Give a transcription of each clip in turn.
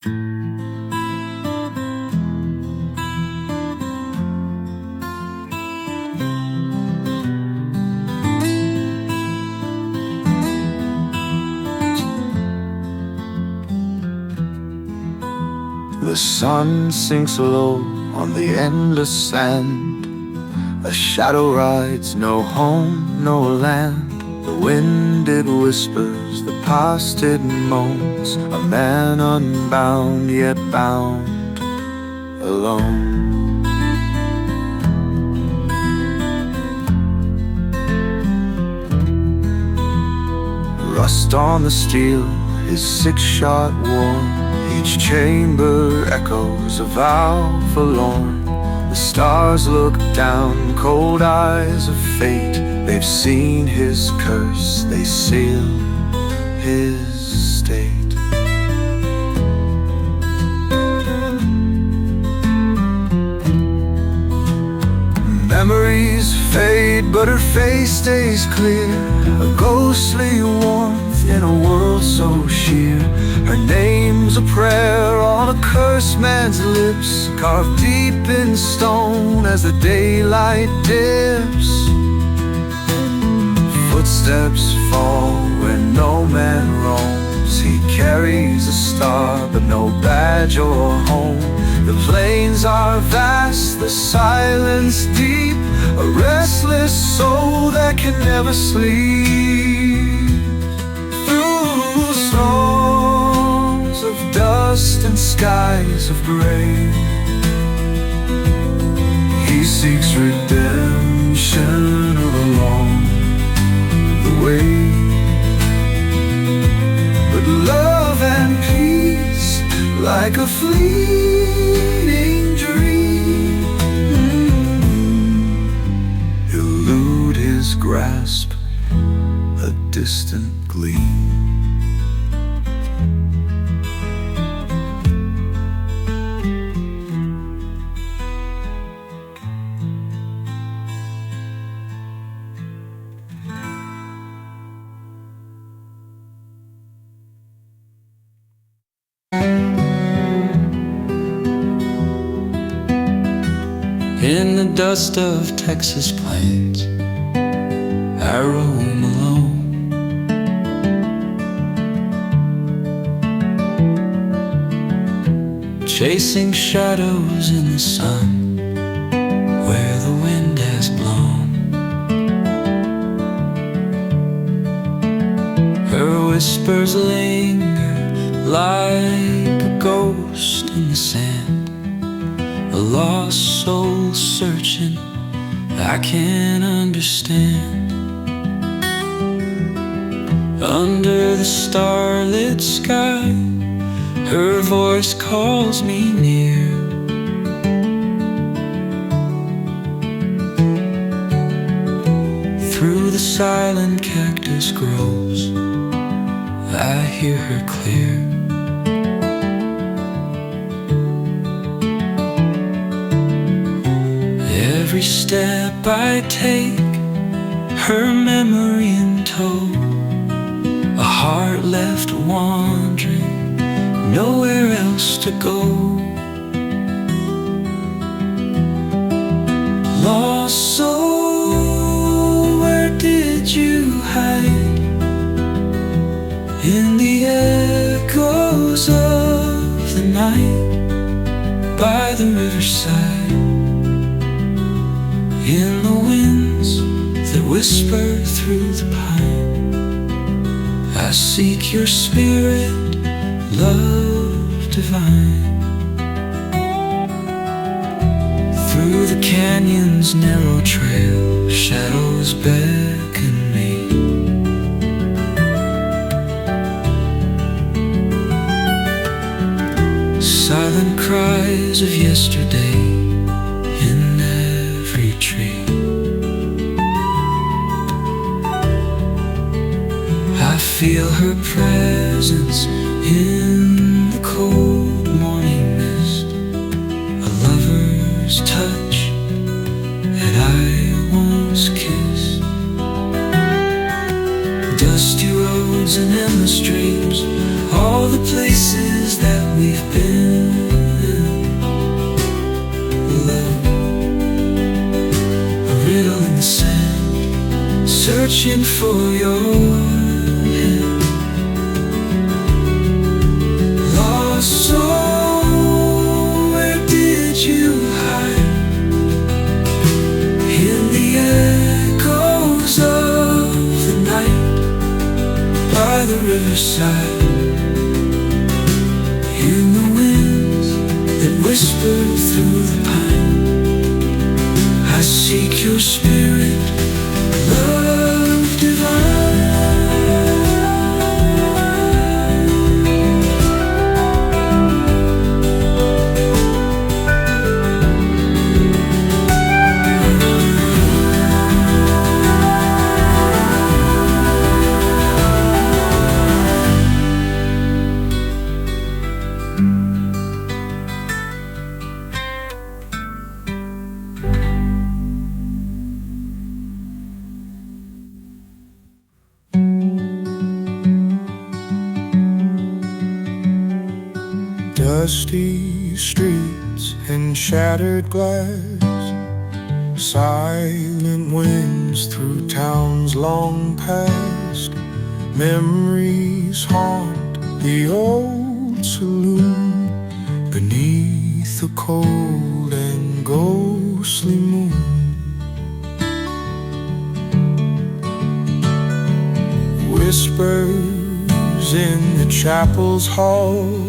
The sun sinks low on the endless sand. A shadow rides, no home, no land. The wind it whispers, the past it moans. A man unbound yet bound, alone. Rust on the steel, his 6-shot worn. Each chamber echoes a vow forlorn. The stars look down, cold eyes of fate. They've seen his curse, they seal his state. Memories fade, but her face stays clear. A ghostly warmth in a world so sheer. Her name's a prayer on a cursed man's lips, carved deep in stone as the daylight dips. Footsteps fall where no man roams. He carries a star but no badge or home. The plains are vast, the silence deep. A restless soul that can never sleep. Through storms of dust and skies of gray, he seeks redemption along the way. But love and peace, like a fleeting dream, elude his grasp, a distant gleam. In the dust of Texas plains, I roam alone. Chasing shadows in the sun, where the wind has blown. Her whispers linger like a ghost in the sand. A lost soul searching, I can't understand. Under the starlit sky, her voice calls me near. Through the silent cactus groves, I hear her clear. Every step I take, her memory in tow. A heart left wandering, nowhere else to go. Lost soul, where did you hide? In the echoes of the night, by the riverside. In the winds that whisper through the pine, I seek your spirit, love divine. Through the canyon's narrow trail, shadows beckon me. Silent cries of yesterday in every tree. I feel her presence in the cold morning mist, a lover's touch that I once kissed. Dusty roads and endless dreams, all the places that we've been. searching for your hand. Lost soul, where did you hide? In the echoes of the night, by the riverside, in the winds that whispered through the pine, I seek your spirit, love divine. Dusty streets and shattered glass, silent winds through towns long past. Memories haunt the old saloon beneath the cold and ghostly moon. Whispers in the chapel's hall,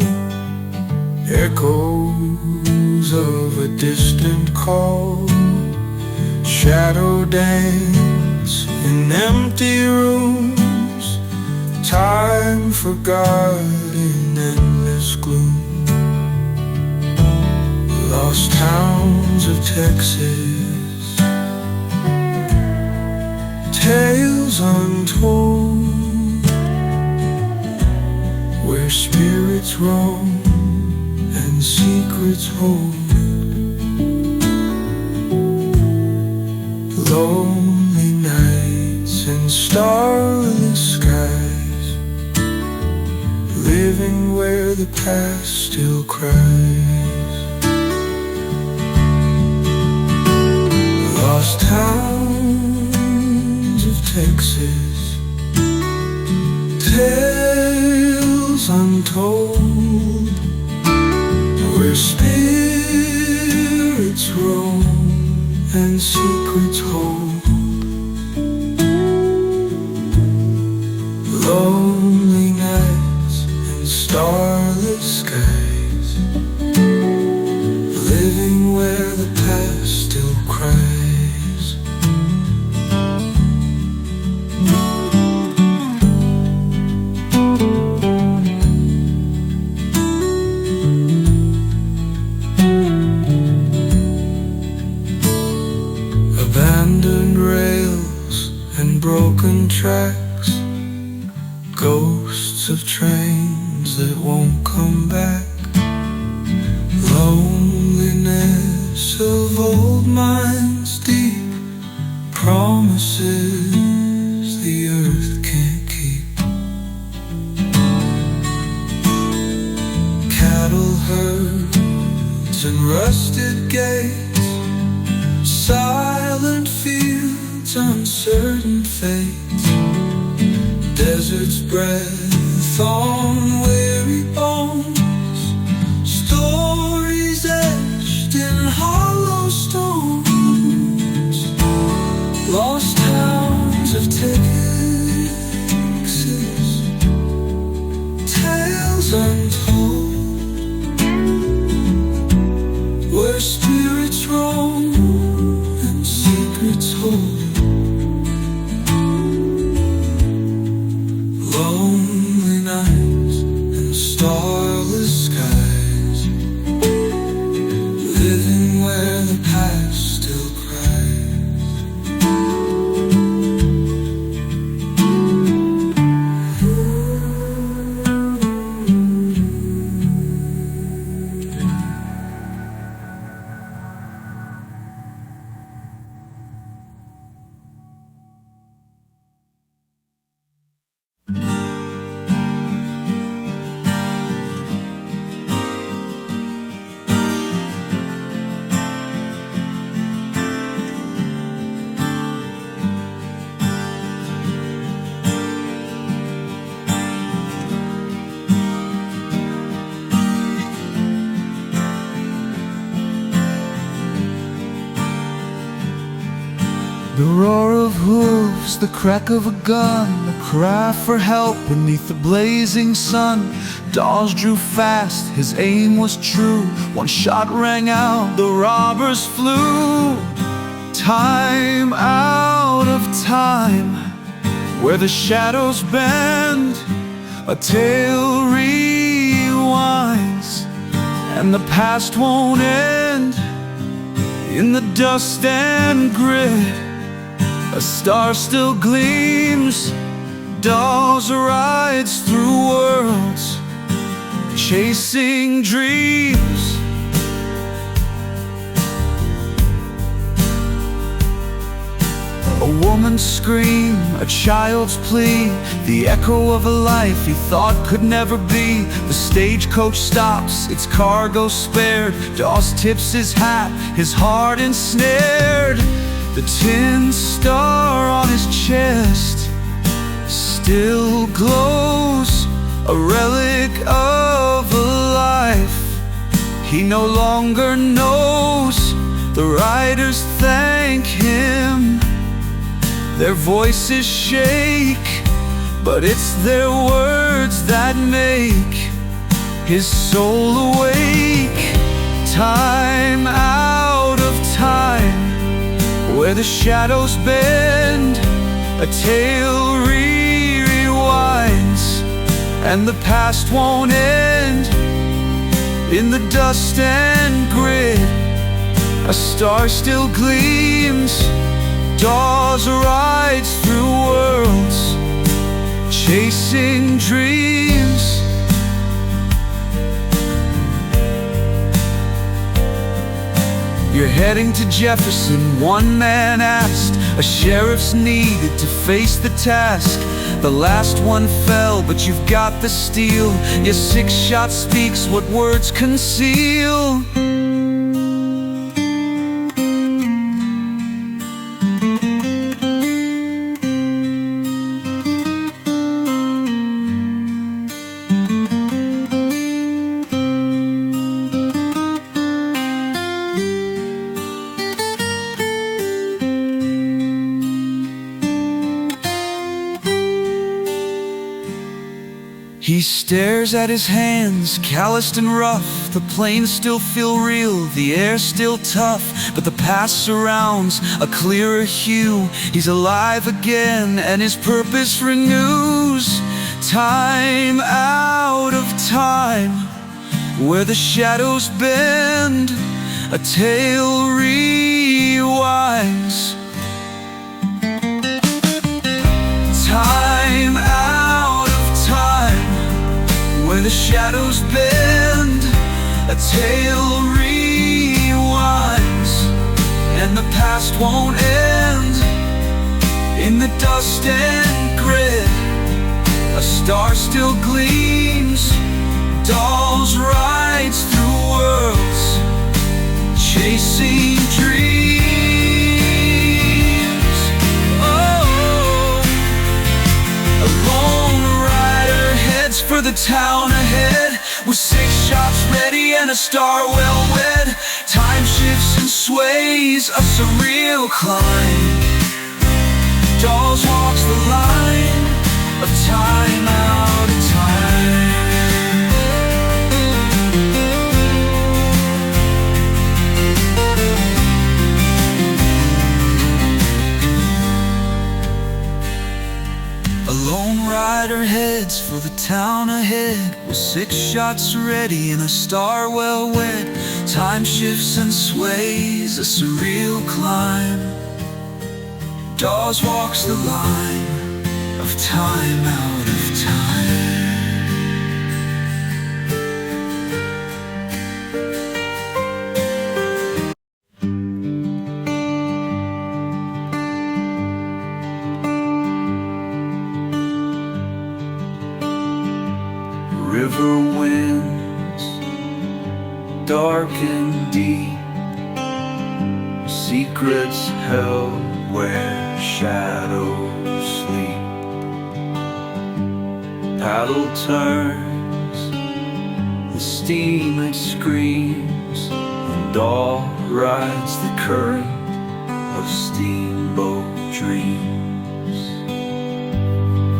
echoes of a distant call, shadow dance in empty rooms, time forgot in endless gloom. Lost towns of Texas, tales untold, where spirits roam and secrets hold. Lonely nights and starless skies, living where the past still cries. Lost towns of Texas, tales untold, where spirits roam and secrets hold. Lonely nights and starless skies, living where the past still cries. Abandoned rails and broken tracks, ghosts of trains that won't come back. Loneliness of old minds deep, promises the earth can't keep. Cattle herds and rusted gates, silent fields, uncertain fates, desert's breath on weary bones, stories etched in hollow stones. Lost towns of Texas, tales untold, where spirits roam and secrets hold. Lonely nights The roar of hooves, the crack of a gun, the cry for help beneath the blazing sun. Dawes drew fast, his aim was true. One shot rang out, the robbers flew. Time out of time, where the shadows bend, a tale rewinds, and the past won't end. In the dust and grit, a star still gleams. Dawes rides through worlds, chasing dreams. A woman's scream, a child's plea, the echo of a life he thought could never be. The stagecoach stops, its cargo spared. Dawes tips his hat, his heart ensnared. The tin star on his chest still glows, a relic of a life he no longer knows. The riders thank him, their voices shake, but it's their words that make his soul awake. Time out of time, where the shadows bend, a tale rewinds, and the past won't end. In the dust and grit, a star still gleams. Dawes rides through worlds, chasing dreams. You're heading to Jefferson, one man asked. A sheriff's needed to face the task. The last one fell, but you've got the steel. Your 6-shot speaks what words conceal. He stares at his hands, calloused and rough. The plains still feel real, the air still tough, but the past surrounds a clearer hue. He's alive again and his purpose renews. Time out of time, where the shadows bend, a tale rewinds. Time out of time, where the shadows bend, a tale rewinds, and the past won't end. In the dust and grit, a star still gleams. Dawes rides through worlds, chasing dreams. Oh, a lone rider heads for the town ahead, with 6 shots ready and a star well wed. Time shifts and sways, a surreal climb. Dawes walks the line of time out of time. A lone rider heads for the town ahead, with 6 shots ready and a star well wed. Time shifts and sways, a surreal climb. Dawes walks the line of time out of time. River winds, dark and deep, secrets held where shadows sleep. Paddle turns, the steam it screams, and all rides the current of steamboat dreams.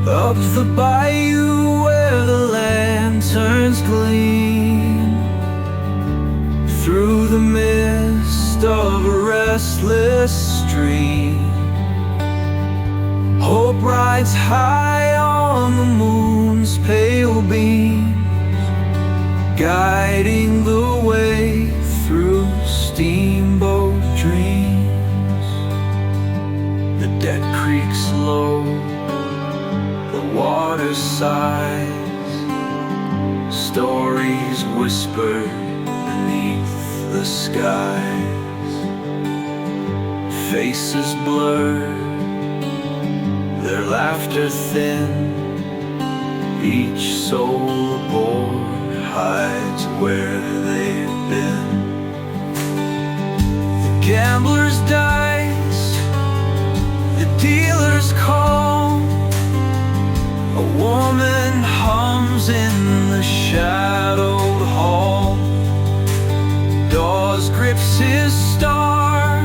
Up the bayou where the lanterns gleam, through the mist of a restless stream, hope rides high on the moon's pale beams, guiding the way through steamboat dreams. The dead creaks low, the water sighs, stories whispered beneath the skies, faces blurred, their laughter thin, each soul aboard hides where they've been. The gambler's dice, the dealer's call, a woman hums in the shadowed hall. Dawes grips his star,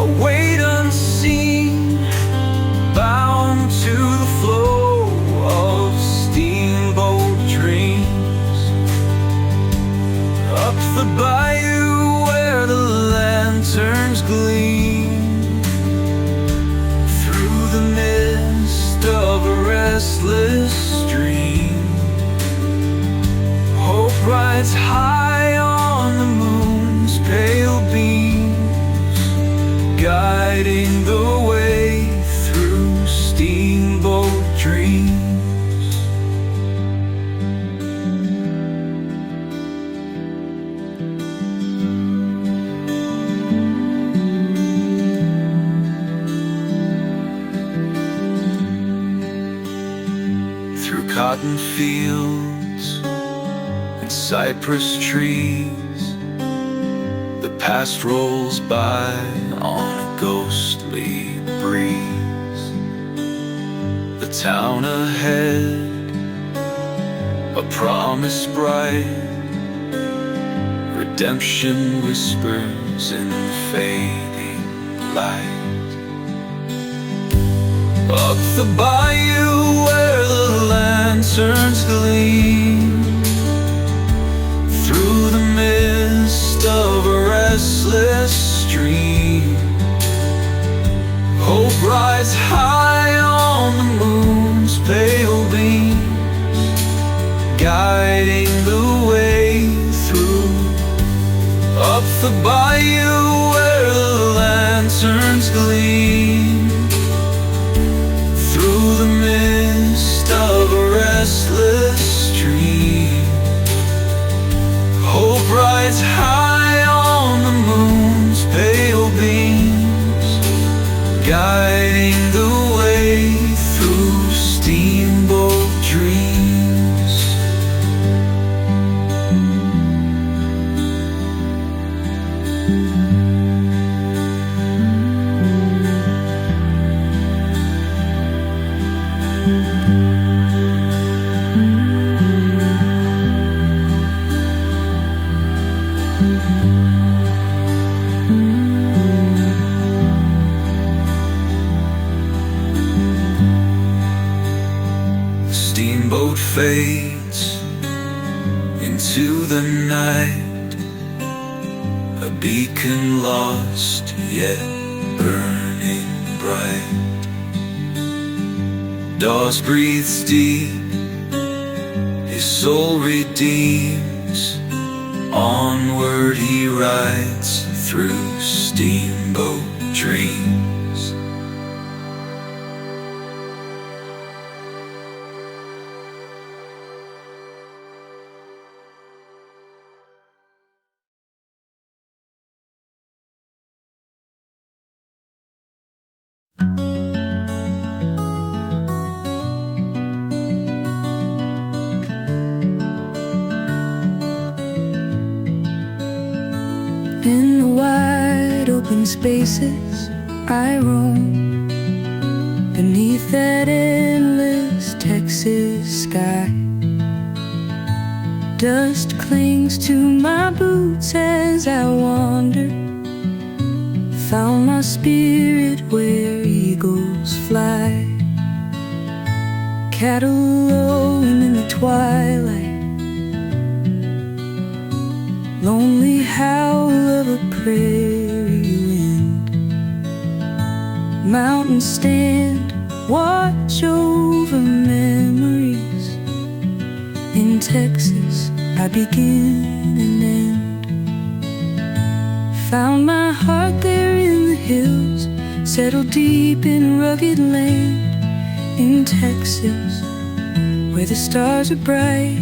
a weight unseen, bound to the flow of steamboat dreams. Up the bayou where the lanterns gleam, through the mist of a restless stream, hope rides high on the moon's pale beams, guiding the way through steamboat dreams. Through cotton fields and cypress trees, the past rolls by on a ghostly breeze. The town ahead, a promise bright, redemption whispers in the fading light. Up the bayou where the lanterns gleam, through the mist of a restless stream, hope rides high on the moon's pale beams, guiding the way through. Up the bayou where the lanterns gleam, through the mist of a restless stream, hope rides high on the moon's pale beams, guiding the way through steamboat dreams. Steamboat fades into the night, a beacon lost yet burning bright. Dawes breathes deep, his soul redeems, onward he rides through steamboat dreams. In the wide open spaces I roam, beneath that endless Texas sky. Dust clings to my boots as I wander, Found my spirit where eagles fly, cattle lowing in the twilight, lonely howl of a prairie wind. Mountains stand watch over memories. In Texas I begin and end. Found my heart there in the hills, settled deep in rugged land. In Texas, where the stars are bright,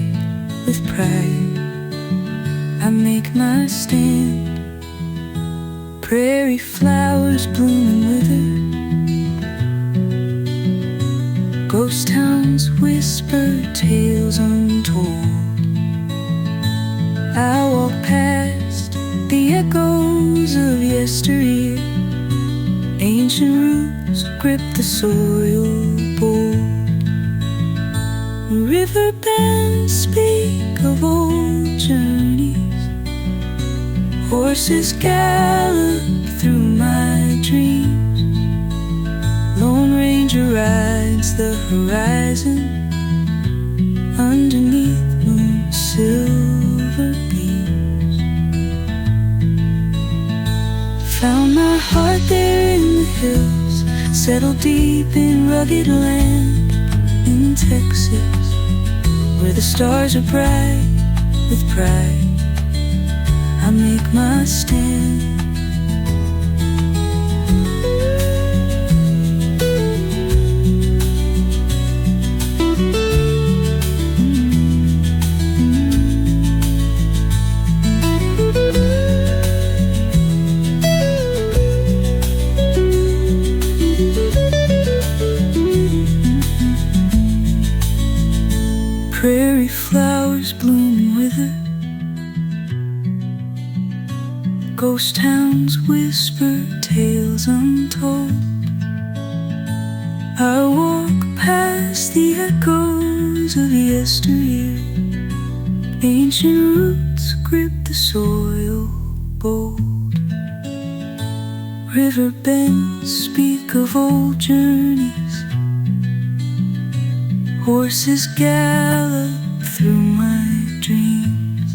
with pride I make my stand. Prairie flowers bloom and wither, ghost towns whisper tales untold. I walk past the echoes of yesteryear, ancient roots grip the soil bold. River bends speak of old journeys, horses gallop through my dreams. Lone Ranger rides the horizon underneath moon silver beams. Found my heart there in the hills, settled deep in rugged land. In Texas, where the stars are bright, with pride I make my stand. Prairie flowers bloom and wither, ghost towns whisper tales untold. I walk past the echoes of yesteryear, ancient roots grip the soil bold. River bends speak of old journeys, horses gallop through my dreams.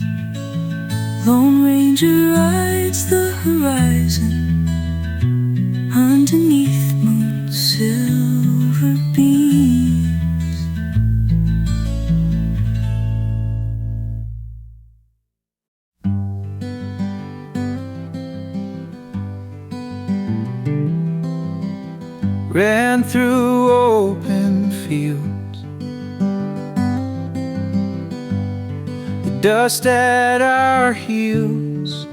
Lone Ranger rides the horizon underneath moon silver beams. Ran through open fields, dust at our heels.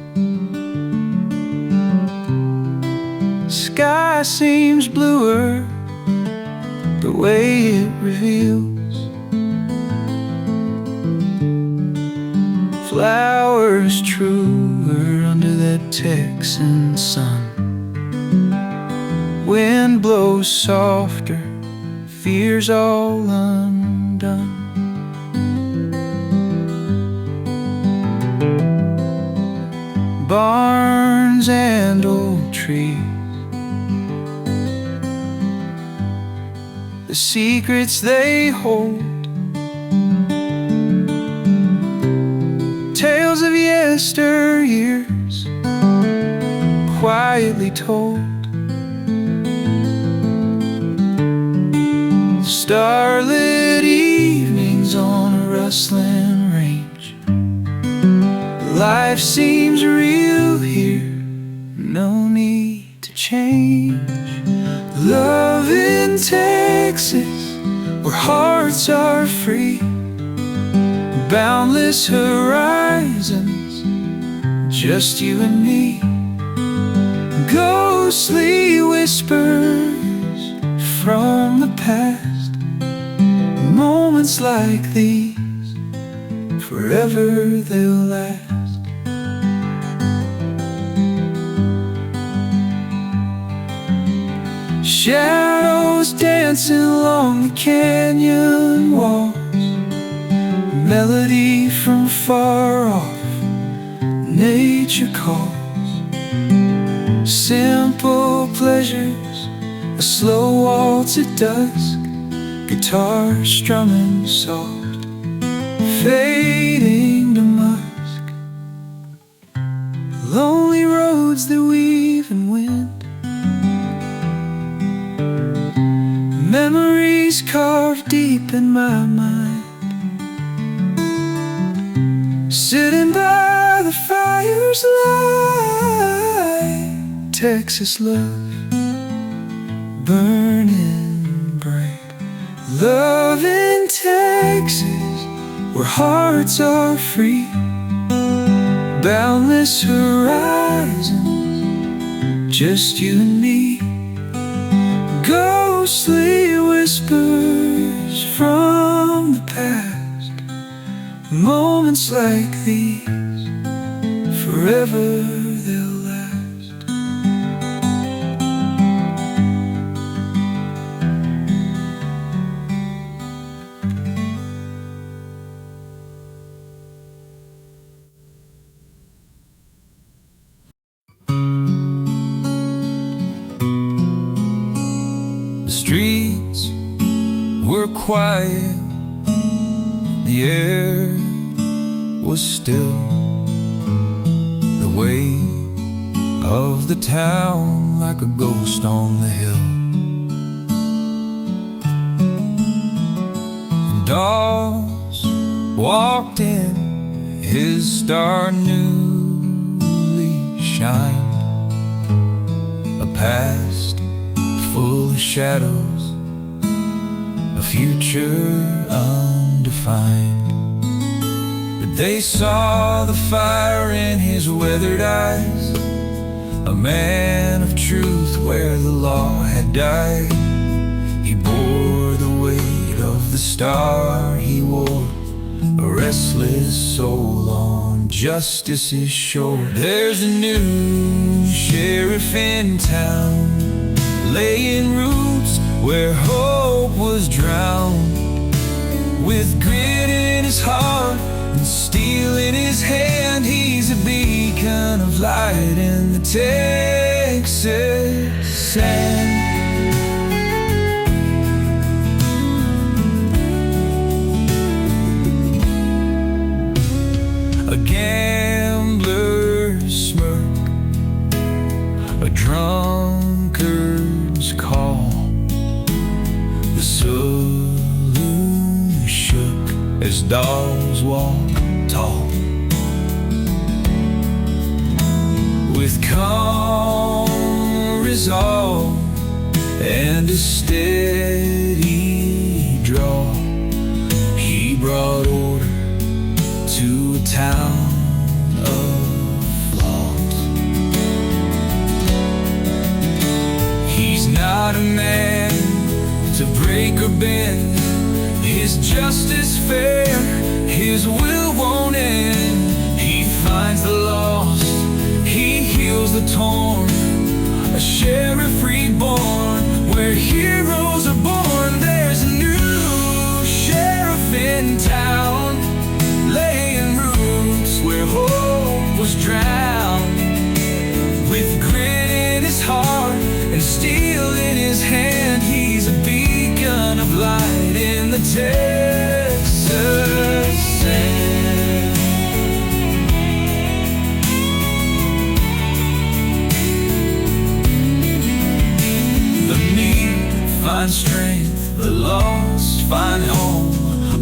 Sky seems bluer the way it reveals. Flowers truer under that Texan sun. Wind blows softer, fears all undone. Barns and old trees, the secrets they hold, tales of yesteryears quietly told. Starlit evenings on a rustling range, life seems real here, no need to change. Love in Texas, where hearts are free, boundless horizons, just you and me. Ghostly whispers from the past, moments like these, forever they'll last. Shadows dancing along the canyon walls, melody from far off, nature calls. Simple pleasures, a slow waltz at dusk, guitar strumming soft, fading to musk. Lonely roads that weave in wind, memories carved deep in my mind. Sitting by the fire's light, Texas love burning bright. Love in Texas, where hearts are free, boundless horizons, just you and me. Ghostly whispers from the past, moments like these, forever they'll last. The streets were quiet, the air was still, the weight of the town like a ghost on the hill. And Dawes walked in, his star newly shined, a past full of shadows, a future undefined. They saw the fire in his weathered eyes, a man of truth where the law had died. He bore the weight of the star he wore, a restless soul on justice's shore. There's a new sheriff in town, laying roots where hope was drowned. With grit in his heart and steel in his hand, he's a beacon of light in the Texas sand. A gambler's smirk, a drunkard's call, the saloon shook as Dawes walked tall. With calm resolve and a steady draw, he brought order to a town of flaws. He's not a man to break or bend, his justice fair, his will won't end. He finds the lost, he heals the torn, a sheriff reborn, where heroes are born. There's a new sheriff in town, laying roots where hope was drowned. With grit in his heart and steel in his hand, he's a beacon of light in the Texas sand. The need finds strength, the lost find home,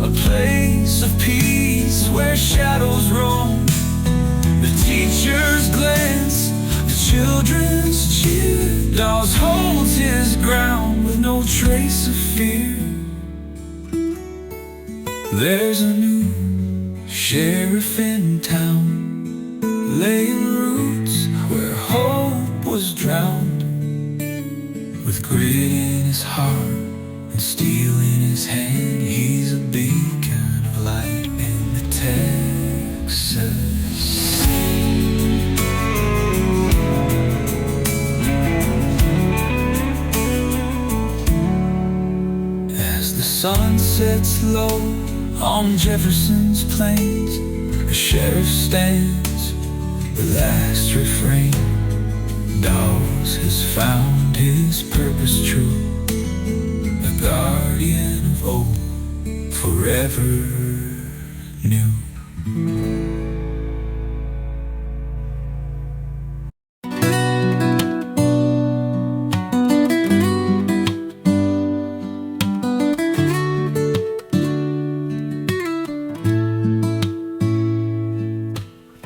a place of peace where shadows roam. The teacher's glance, the children's cheer, Dawes holds his ground with no trace of fear. There's a new sheriff in town, laying roots where hope was drowned. With grit in his heart and steel in his hand, he's a beacon of light in the Texas. As the sun sets low on Jefferson's plains, the sheriff stands, the last refrain. doubts has found his purpose true, a guardian of old, forever new.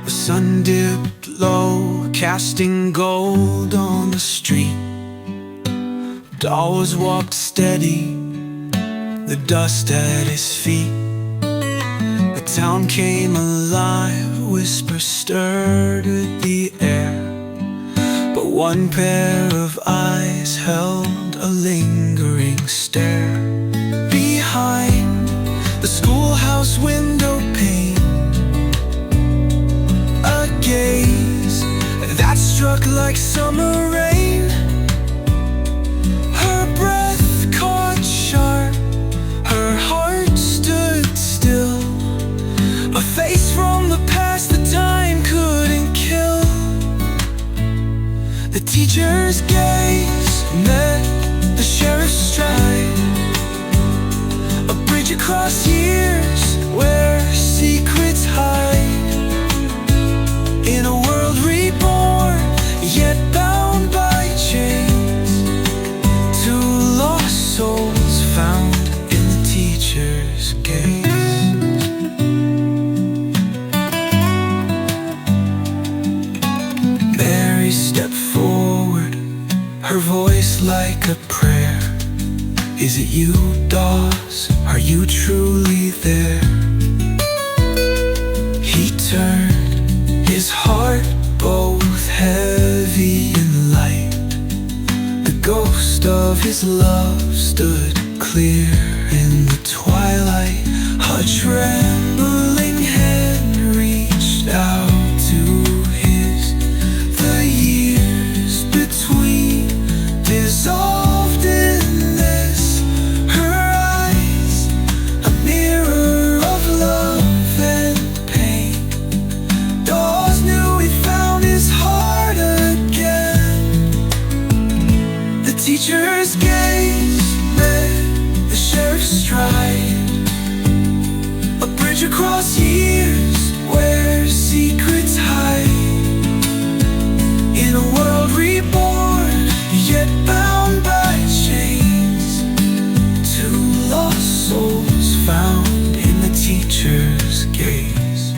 The sun dipped low, casting gold on the street. Dolls walked steady, the dust at his feet. The town came alive, whispers stirred with the air, but one pair of eyes held a lingering stare. Behind the schoolhouse window pane, a gaze that struck like summer rain. Her breath caught sharp, her heart stood still, a face from the past that time couldn't kill. The teacher's gaze met the sheriff's stride, a bridge across years where secrets hide. In a world reborn, yet bound by chains, two lost souls found in the teacher's gaze. Mary stepped forward, her voice like a prayer. Is it you, Dawes? Are you truly there? He turned, his heart both heavy and light. The ghost of his love stood clear in the twilight. A trembling hand reached out to his. The years between dissolved in this. Her eyes, a mirror of love and pain. Dawes knew he found his heart again. The teacher's gaze met the sheriff's stride, a bridge across years where secrets hide. In a world reborn, yet bound by chains, two lost souls found in the teacher's gaze.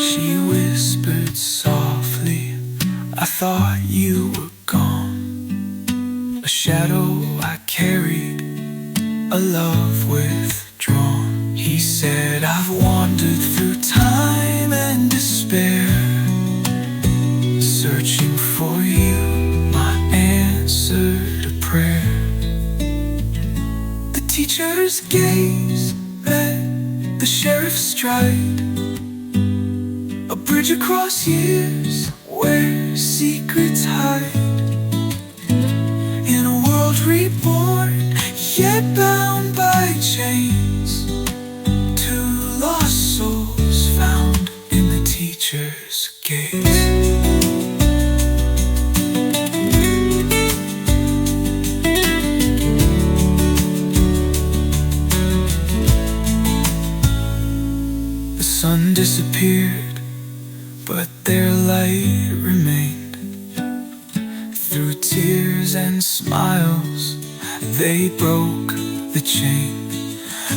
She whispered softly, I thought you were gone. A shadow I carried, a love withdrawn. He said, I've wandered through time and despair, searching for you, my answer to prayer. The teacher's gaze met the sheriff's stride, a bridge across years where secrets hide. In a world reborn, yet bound by chains, two lost souls found in the teacher's gaze. The sun disappeared, but their light remained. Through tears and smiles, they broke the chain.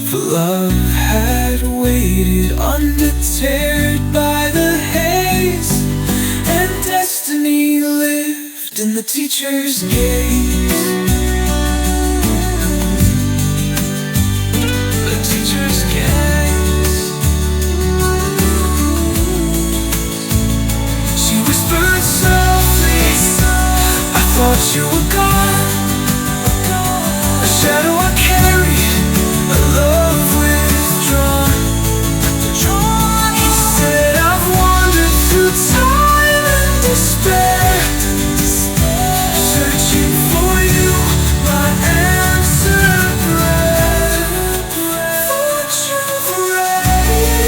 For love had waited undeterred by the haze, and destiny lived in the teacher's gaze. The teacher's gaze. She whispered softly, I thought you were gone. A shadow I carried, a love withdrawn. He said, I've wandered through time and despair, searching for you, my answer prayer. Thought you were ready.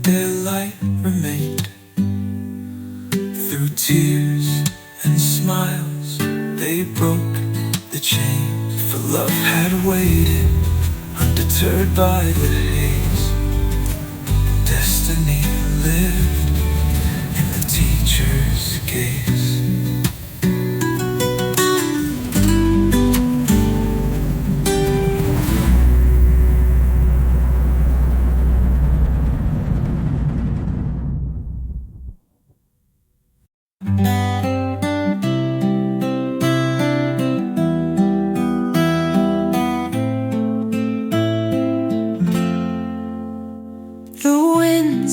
their light remained. Through tears and smiles they broke the chain, for love had waited, undeterred by the haze. Destiny lived in the teacher's gaze.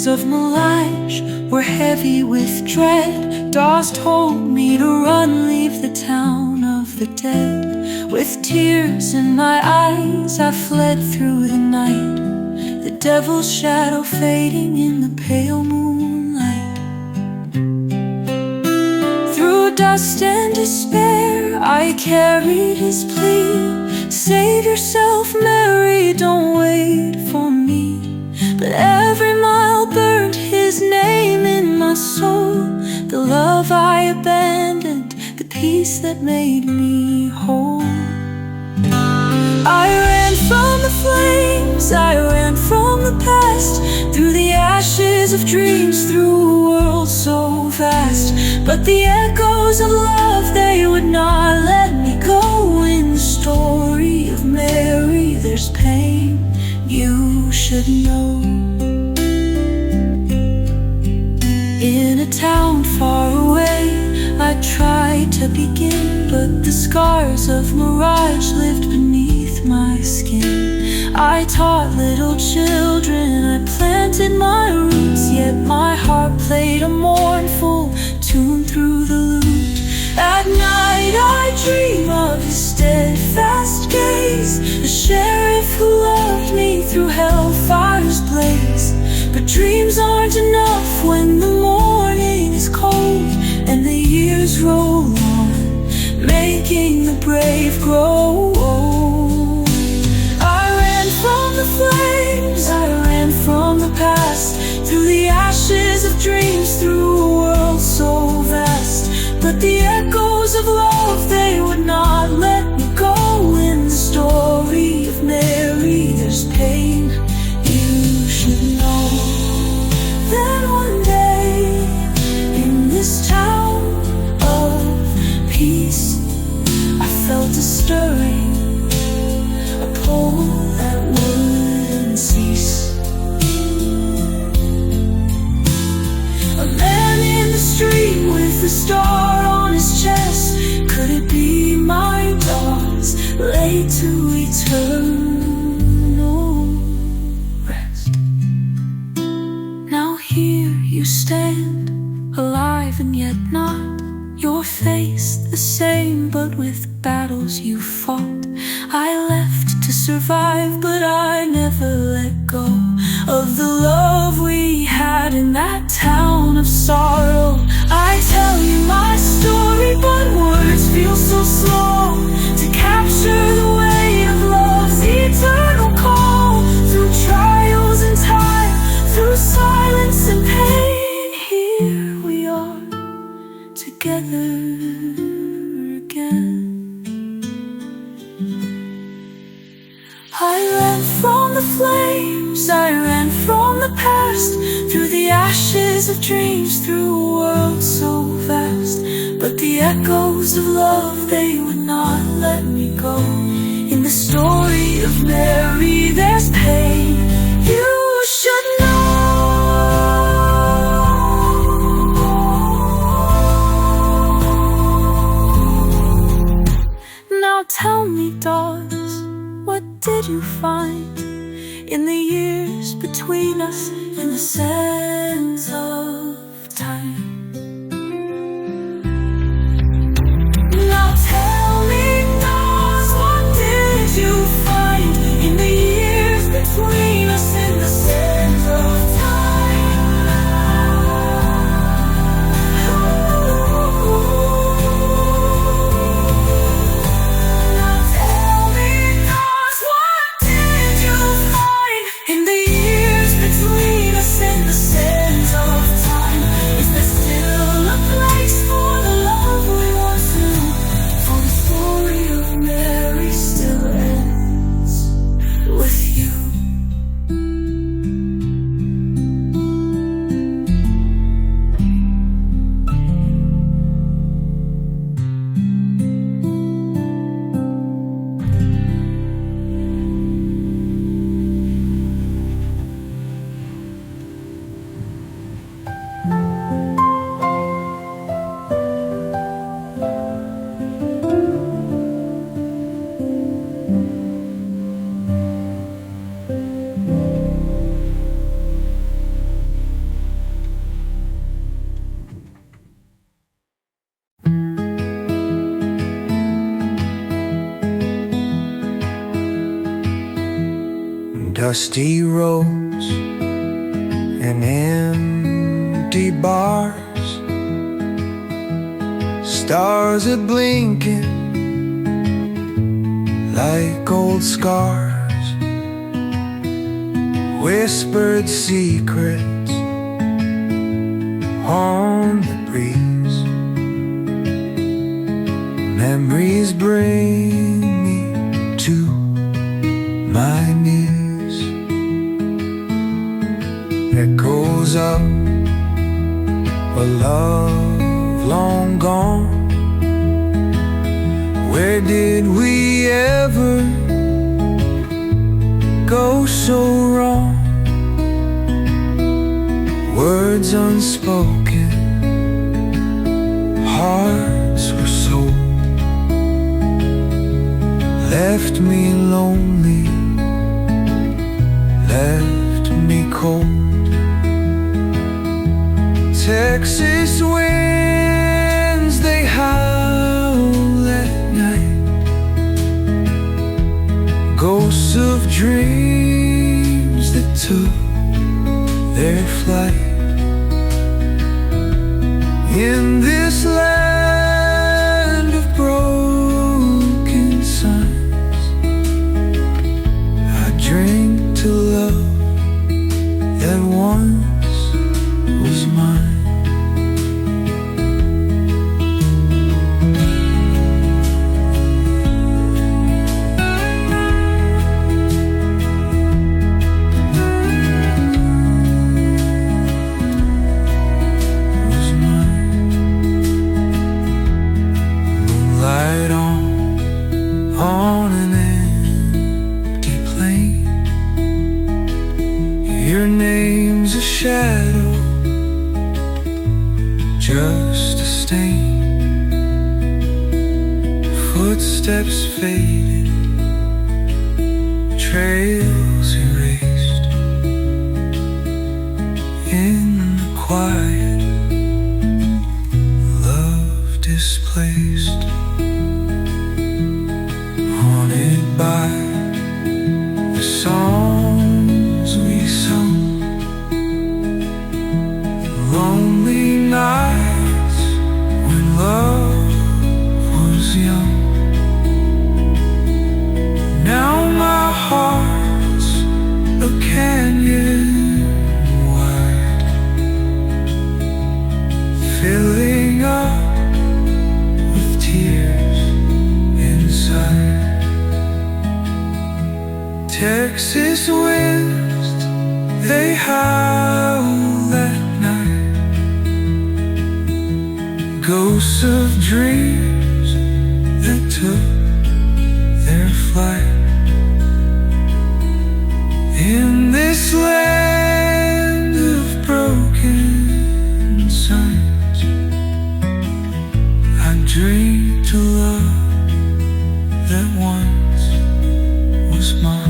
Of mirage were heavy with dread. Dost told me to run, leave the town of the dead. With tears in my eyes I fled through the night, the devil's shadow fading in the pale moonlight. Through dust and despair I carried his plea, save yourself, Mary, don't wait for me. But every mile burned his name in my soul, the love I abandoned, the peace that made me whole. I ran from the flames, I ran from the past, through the ashes of dreams, through a world so vast. But the echoes of love, they would not let me go. In the story of Mary there's pain you should know. In a town far away I tried to begin, but the scars of mirage lived beneath my skin. I taught little children, I planted my roots, yet my heart played a mournful tune through the lute. At night I dream of his steadfast gaze, the sheriff who loved me through hellfire's blaze. But dreams aren't enough when the morning is cold and the years roll on, making the brave grow old. I ran from the flames, I ran from the past, through the ashes of dreams, through a world so vast. But the echoes of love, they would not let me go. In the story of Mary there's pain you should know. Then one day, in this town of peace, I felt a stirring, a pull that wouldn't cease. A man in the street with a star on his chest, could it be my daughters laid to eternal rest? Now here you stand, alive and yet not, your face the same but with battles you fought. I left to survive, but I never let go of the love we had in that town of sorrow. I tell you my story, but words feel so slow to capture the weight of love's eternal call. Through trials and time, through silence and pain, here we are together again. I ran from the flames, I ran from the past, through the ashes of dreams, through a world so vast. But the echoes of love, they would not let me go. In the story of Mary there's pain you should know. Now tell me, daughters, what did you find in the years between us, in the sands of time? Now tell me, daughters, what did you find in the years between us, in the sands of time? Now tell me, daughters, what did you find in the years between us, in the Dusty roads and empty bars, stars are blinking like old scars, whispered secrets on the breeze. Memories bring me to my knees. Echoes of a love long gone. Where did we ever go so wrong? Words unspoken, hearts were sold, left me lonely, left me cold. Texas winds, they howl at night, ghosts of dreams that took their flight. In this land of broken suns, I drink to love that once was mine. On an empty plain, your name's a shadow, just a stain. Footsteps faded, trails erased. In the quiet, love displaced. Haunted by the songs we sung, lonely nights when love was young. Now my heart's a canyon wide, filling up with tears inside. Texas winds, they howl at night, ghosts of dreams that took their flight. In this land of broken suns, I dream to love that once was mine.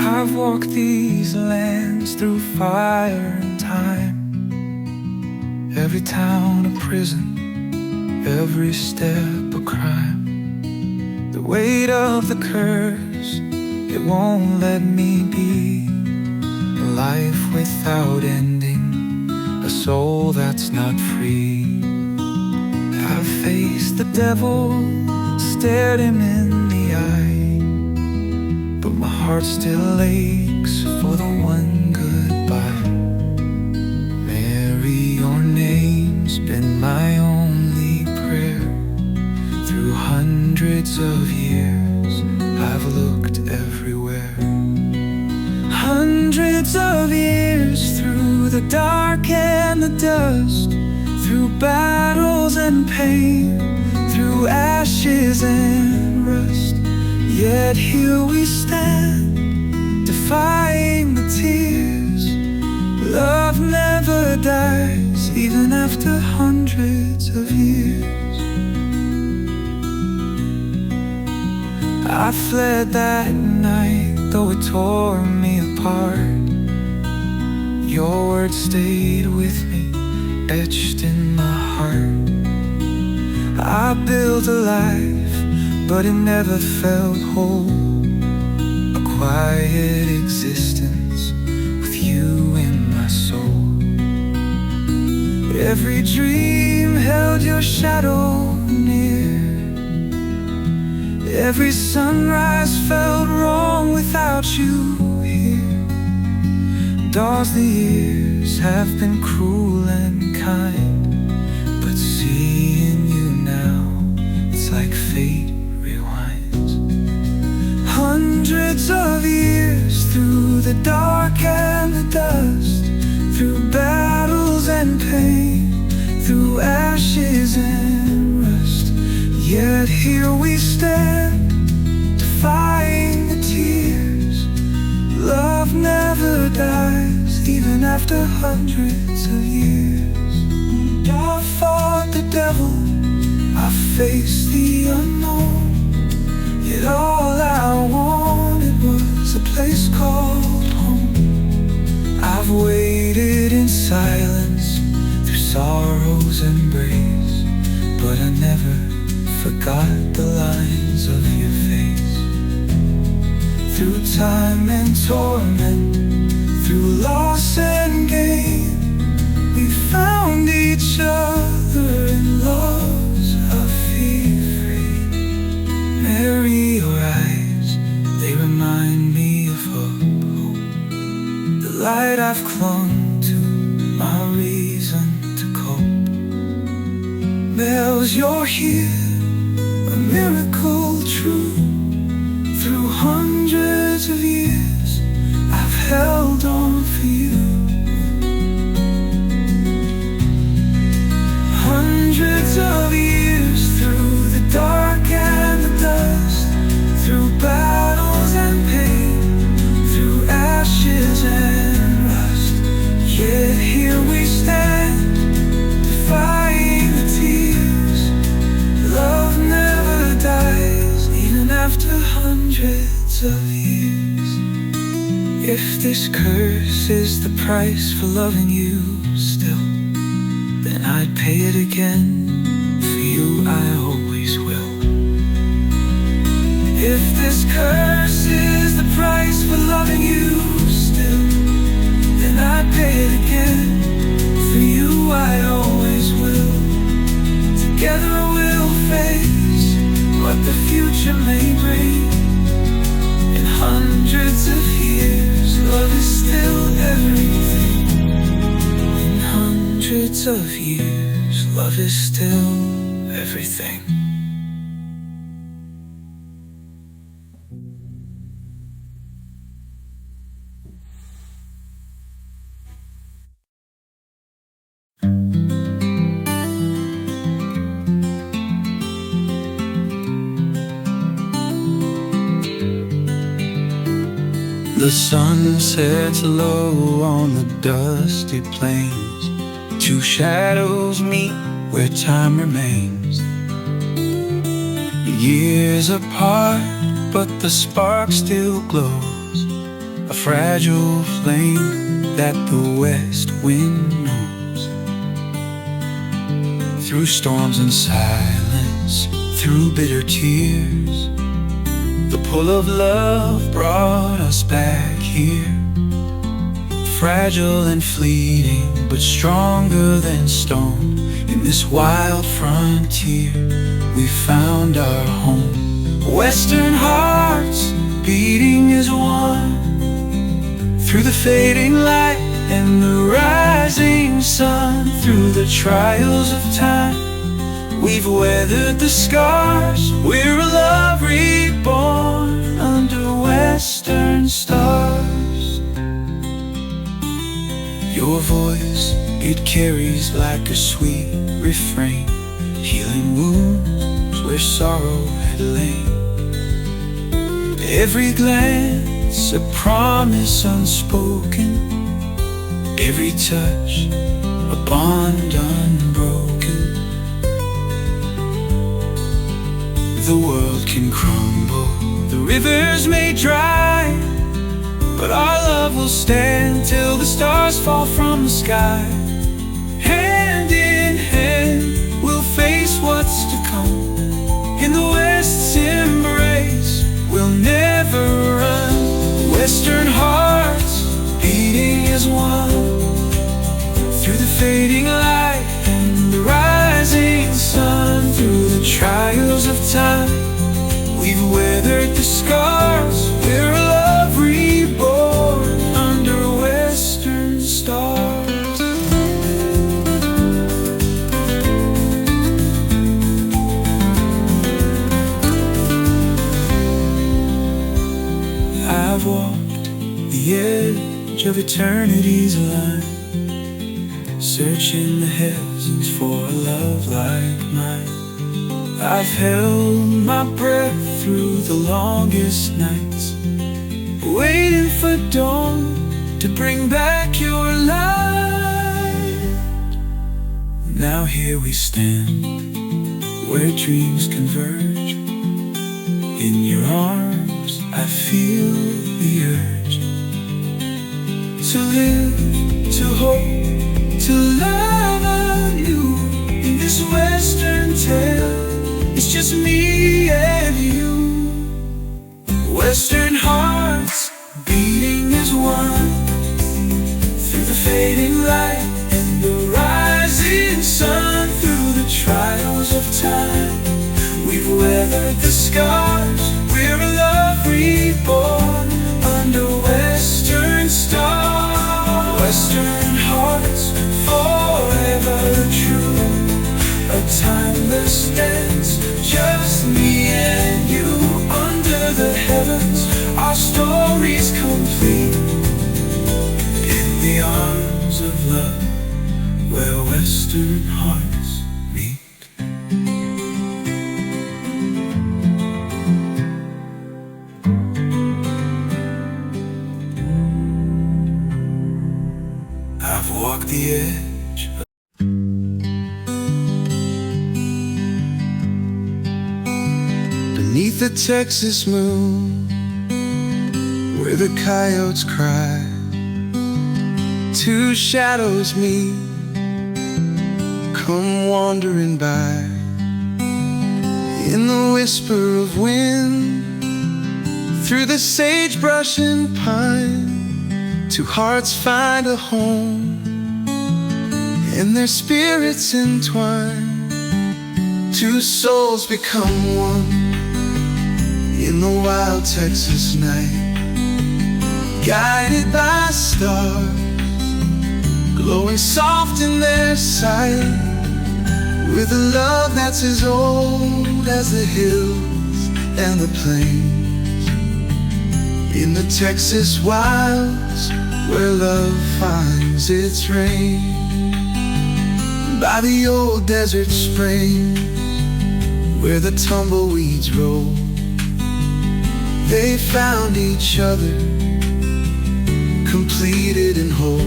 I've walked these lands through fire and time, every town a prison, every step a crime. The weight of the curse, it won't let me be. A life without ending, a soul that's not free. I've faced the devil, stared him in the eye, but my heart still aches for the one goodbye. Mary, your name's been my only prayer. Through hundreds of years, I've looked everywhere. Hundreds Hundreds of years, through the dark and the dust, through battles and pain, through ashes and rust. Yet here we stand, defying the tears. Love never dies, even after hundreds of years. I fled that night, though it tore me apart. Your words stayed with me, etched in my heart. I built a life, but it never felt whole. A quiet existence with you in my soul. Every dream held your shadow near. Every sunrise felt wrong without you here. Does the years have been cruel and kind, but seeing you now, it's like fate rewinds. Hundreds of years, through the dark and the dust, through battles and pain, through ashes and rust. Yet here we stand, defying the tears. Love never dies, even after hundreds of years. And I fought the devil, I faced the unknown. Yet all I wanted was a place called home. I've waited in silence through sorrow's embrace, but I never forgot the lines of your face. Through time and torment, through loss and gain, we found each other in love's free. Mary, your eyes, they remind me of hope. The light I've clung to, my reason to cope. Bells, you're here, a miracle true. Through hundreds of years, I've held on for you. Hundreds of years, through the dark and the dust, through battles and pain, through ashes and rust. Yet here we stand, defying the tears. Love never dies, even after hundreds of years. If this curse is the price for loving you still, then I'd pay it again. For you I always will. If this curse is the price for loving you still, then I'd pay it again. For you I always will. Together we'll face what the future may bring. In hundreds of years, love is still everything. In hundreds of years, love is still everything. The sun sets low on the dusty plains. Two shadows meet where time remains. Years apart, but the spark still glows. A fragile flame that the west wind knows. Through storms and silence, through bitter tears, the pull of love brought us back here. Fragile and fleeting, but stronger than stone. In this wild frontier, we found our home. Western hearts beating as one. Through the fading light and the rising sun, through the trials of time, we've weathered the scars. We're a love reborn under western stars. Your voice, it carries like a sweet refrain, healing wounds where sorrow had lain. Every glance, a promise unspoken, every touch, a bond unbroken. The world can crumble, the rivers may dry, but our love will stand till the stars fall from the sky. Hand in hand, we'll face what's to come. In the West's embrace, we'll never run. Western hearts beating as one, through the fading light and the rising sun. Through the trials of time, we've weathered the scars. We're a love reborn under Western stars. I've walked the edge of eternity's line, searching the heavens for a love like mine. I've held my breath through the longest nights, waiting for dawn to bring back your light. Now here we stand, where dreams converge. In your arms I feel the urge to live, to hope, to love anew. In this Western tale, it's just me and you. Western hearts beating as one, through the fading light and the rising sun. Through the trials of time, we've weathered the scars. We're a love reborn under Western stars. Western hearts forever true, a timeless dance, just me and you. Under the heavens, our story's complete, in the arms of love, where Western hearts meet. I've walked the edge. Beneath the Texas moon, where the coyotes cry, two shadows meet, come wandering by. In the whisper of wind, through the sagebrush and pine, two hearts find a home, and their spirits entwine. Two souls become one in the wild Texas night, guided by stars, glowing soft in their sight, with a love that's as old as the hills and the plains. In the Texas wilds, where love finds its rain, by the old desert springs, where the tumbleweeds roll, they found each other, completed and whole.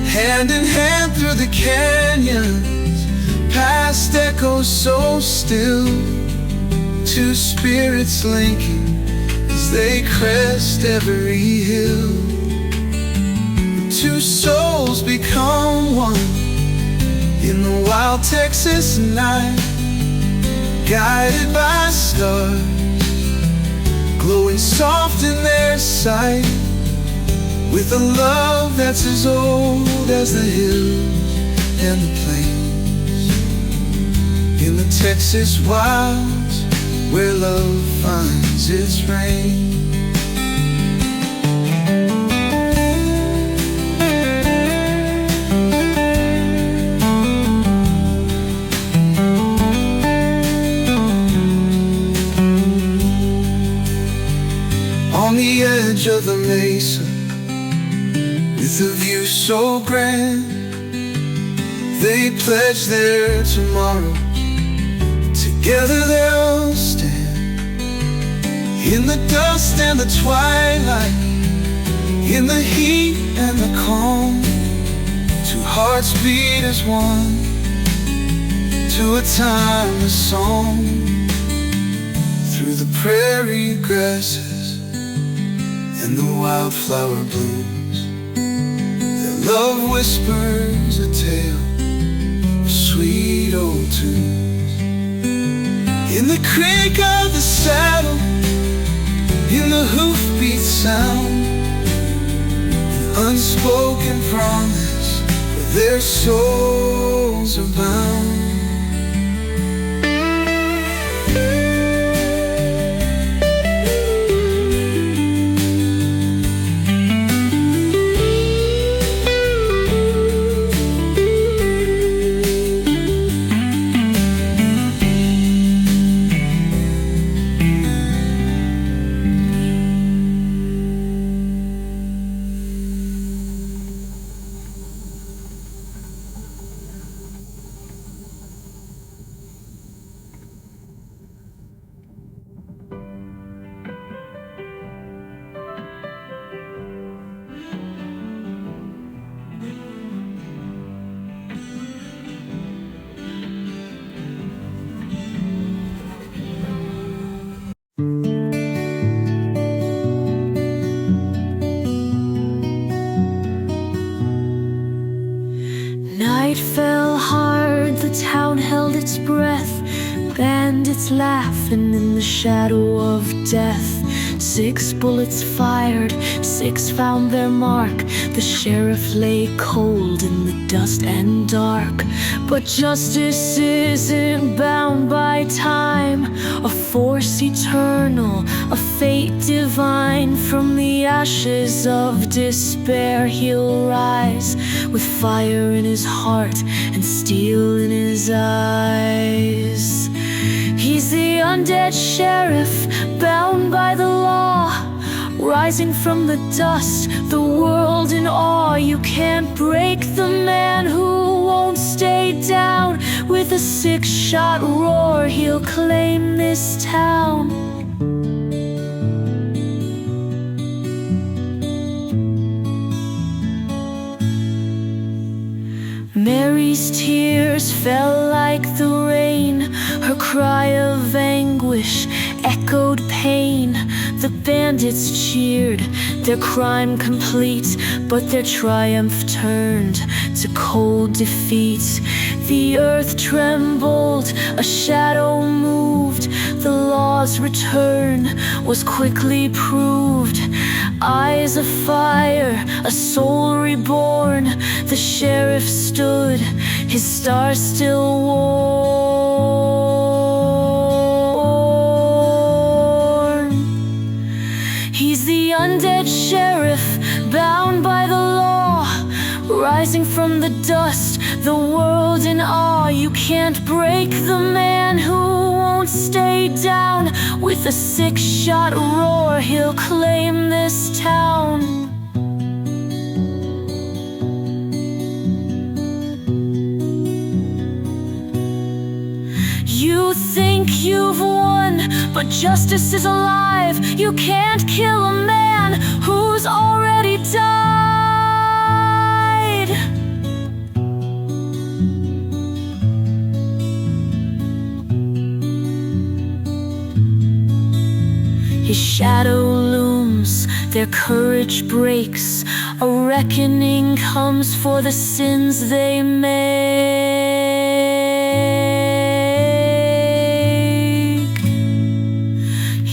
Hand in hand through the canyons, past echoes so still, two spirits linking as they crest every hill. Two souls become one in the wild Texas night, guided by stars, glowing soft in their sight, with a love that's as old as the hills and the plains. In the Texas wilds, where love finds its rain. On the edge of the mesa, With a view so grand, they pledge their tomorrow. Together they'll stand in the dust and the twilight, in the heat and the calm. Two hearts beat as one to a timeless song. Through the prairie grasses and the wildflower blooms, their love whispers a tale of sweet old tunes. In the creak of the saddle, in the hoofbeat sound, an unspoken promise where their souls are bound. Night fell hard, the town held its breath. Bandits laughing in the shadow of death. 6 bullets fired, 6 found their mark. The sheriff lay cold in the dust and dark. But justice isn't bound by time, a force eternal, a fate divine. From the ashes of despair he'll rise, with fire in his heart and steel in his eyes. He's the undead sheriff, bound by the law, rising from the dust, the world in awe. You can't break the man who won't stay down. With a 6-shot roar, he'll claim this town. Mary's tears fell like the rain. Her cry of anguish echoed pain. The bandits cheered, their crime complete, but their triumph turned to cold defeat. The earth trembled, a shadow moved. The law's return was quickly proved. Eyes of fire, a soul reborn. The sheriff stood, his star still warm. He's the undead sheriff, bound by the law, rising from the dust, the world in awe. You can't break the man who won't stay down. With a 6-shot roar, he'll claim this town. You think you've won, but justice is alive. You can't kill a man who's already died. His shadow looms, their courage breaks. A reckoning comes for the sins they make.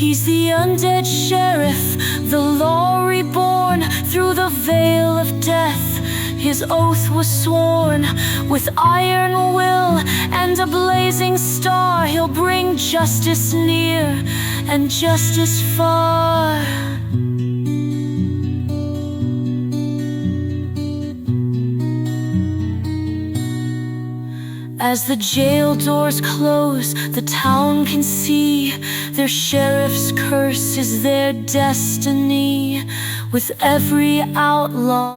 He's the undead sheriff, the law reborn. Through the veil of death, his oath was sworn. With iron will and a blazing star, he'll bring justice near and justice far. As the jail doors close, the town can see their sheriff's curse is their destiny. With every outlaw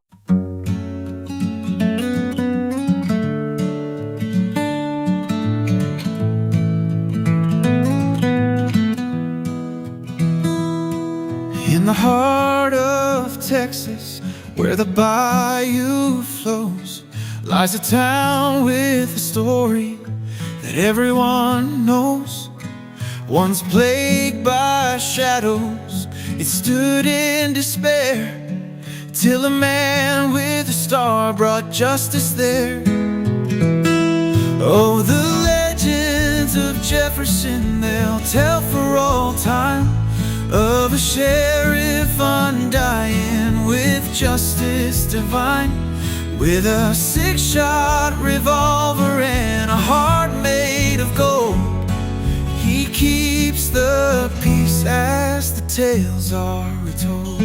In the heart of Texas, where the bayou flows, lies a town with a story that everyone knows. Once plagued by shadows, it stood in despair, till a man with a star brought justice there. Oh, the legends of Jefferson, they'll tell for all time, of a sheriff undying with justice divine, with a 6-shot revolver and a heart made of gold. He keeps the peace as the tales are retold.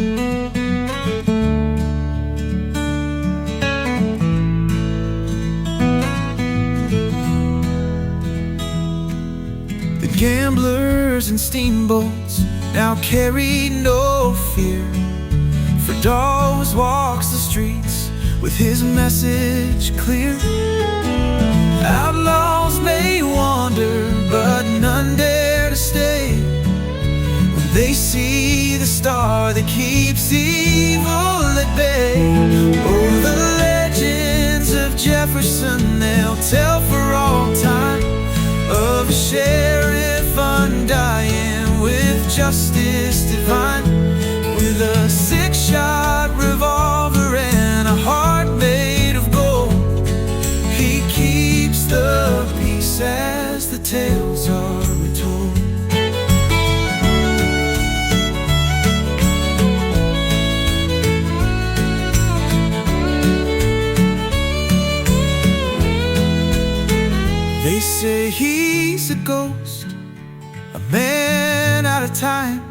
The gamblers and steamboats now carry no fear, for Dawes walks the streets with his message clear. Outlaws may wander, but none dare to stay, when they see the star that keeps evil at bay. Oh, the legends of Jefferson, they'll tell for all time, of a sheriff undying with justice divine, with a 6-shot revolver and a heart made of gold. He keeps the peace as the tales are retold. They say he's a ghost, a man out of time,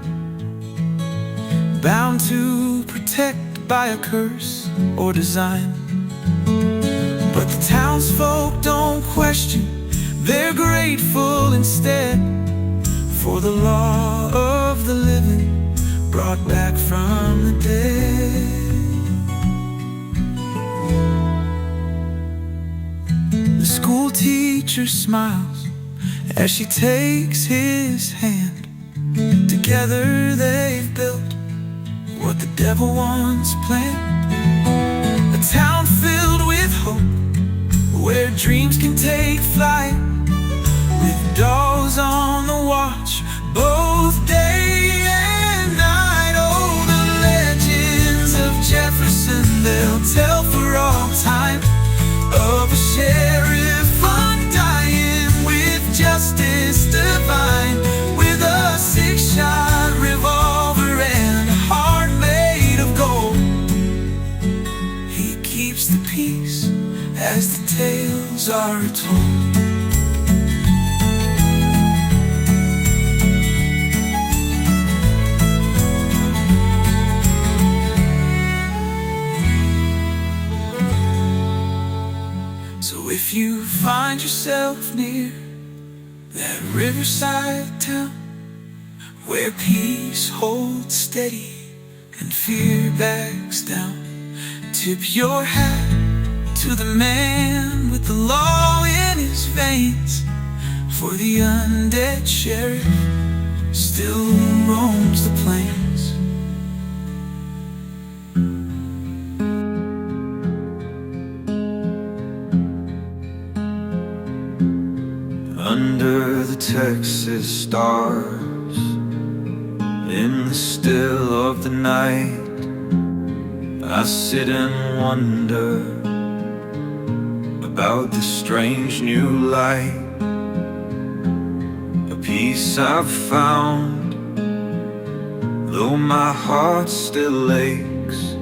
bound to protect by a curse or design. But the townsfolk don't question, they're grateful instead, for the law of the living brought back from the dead. The school teacher smiles as she takes his hand. Together they've built what the devil once planned, a town filled with hope, where dreams can take flight, with dogs on the watch both day and night. Oh, the legends of Jefferson, they'll tell for all time, of a sheriff undying with justice divine, with a 6-shot revolver and a heart made of gold. He keeps the peace as the tales are told. So if you find yourself near that riverside town, where peace holds steady and fear backs down, tip your hat to the man with the law in his veins, for the undead sheriff still roams the plains. Under the Texas stars, in the still of the night, I sit and wonder about this strange new light, a peace I've found, though my heart still aches,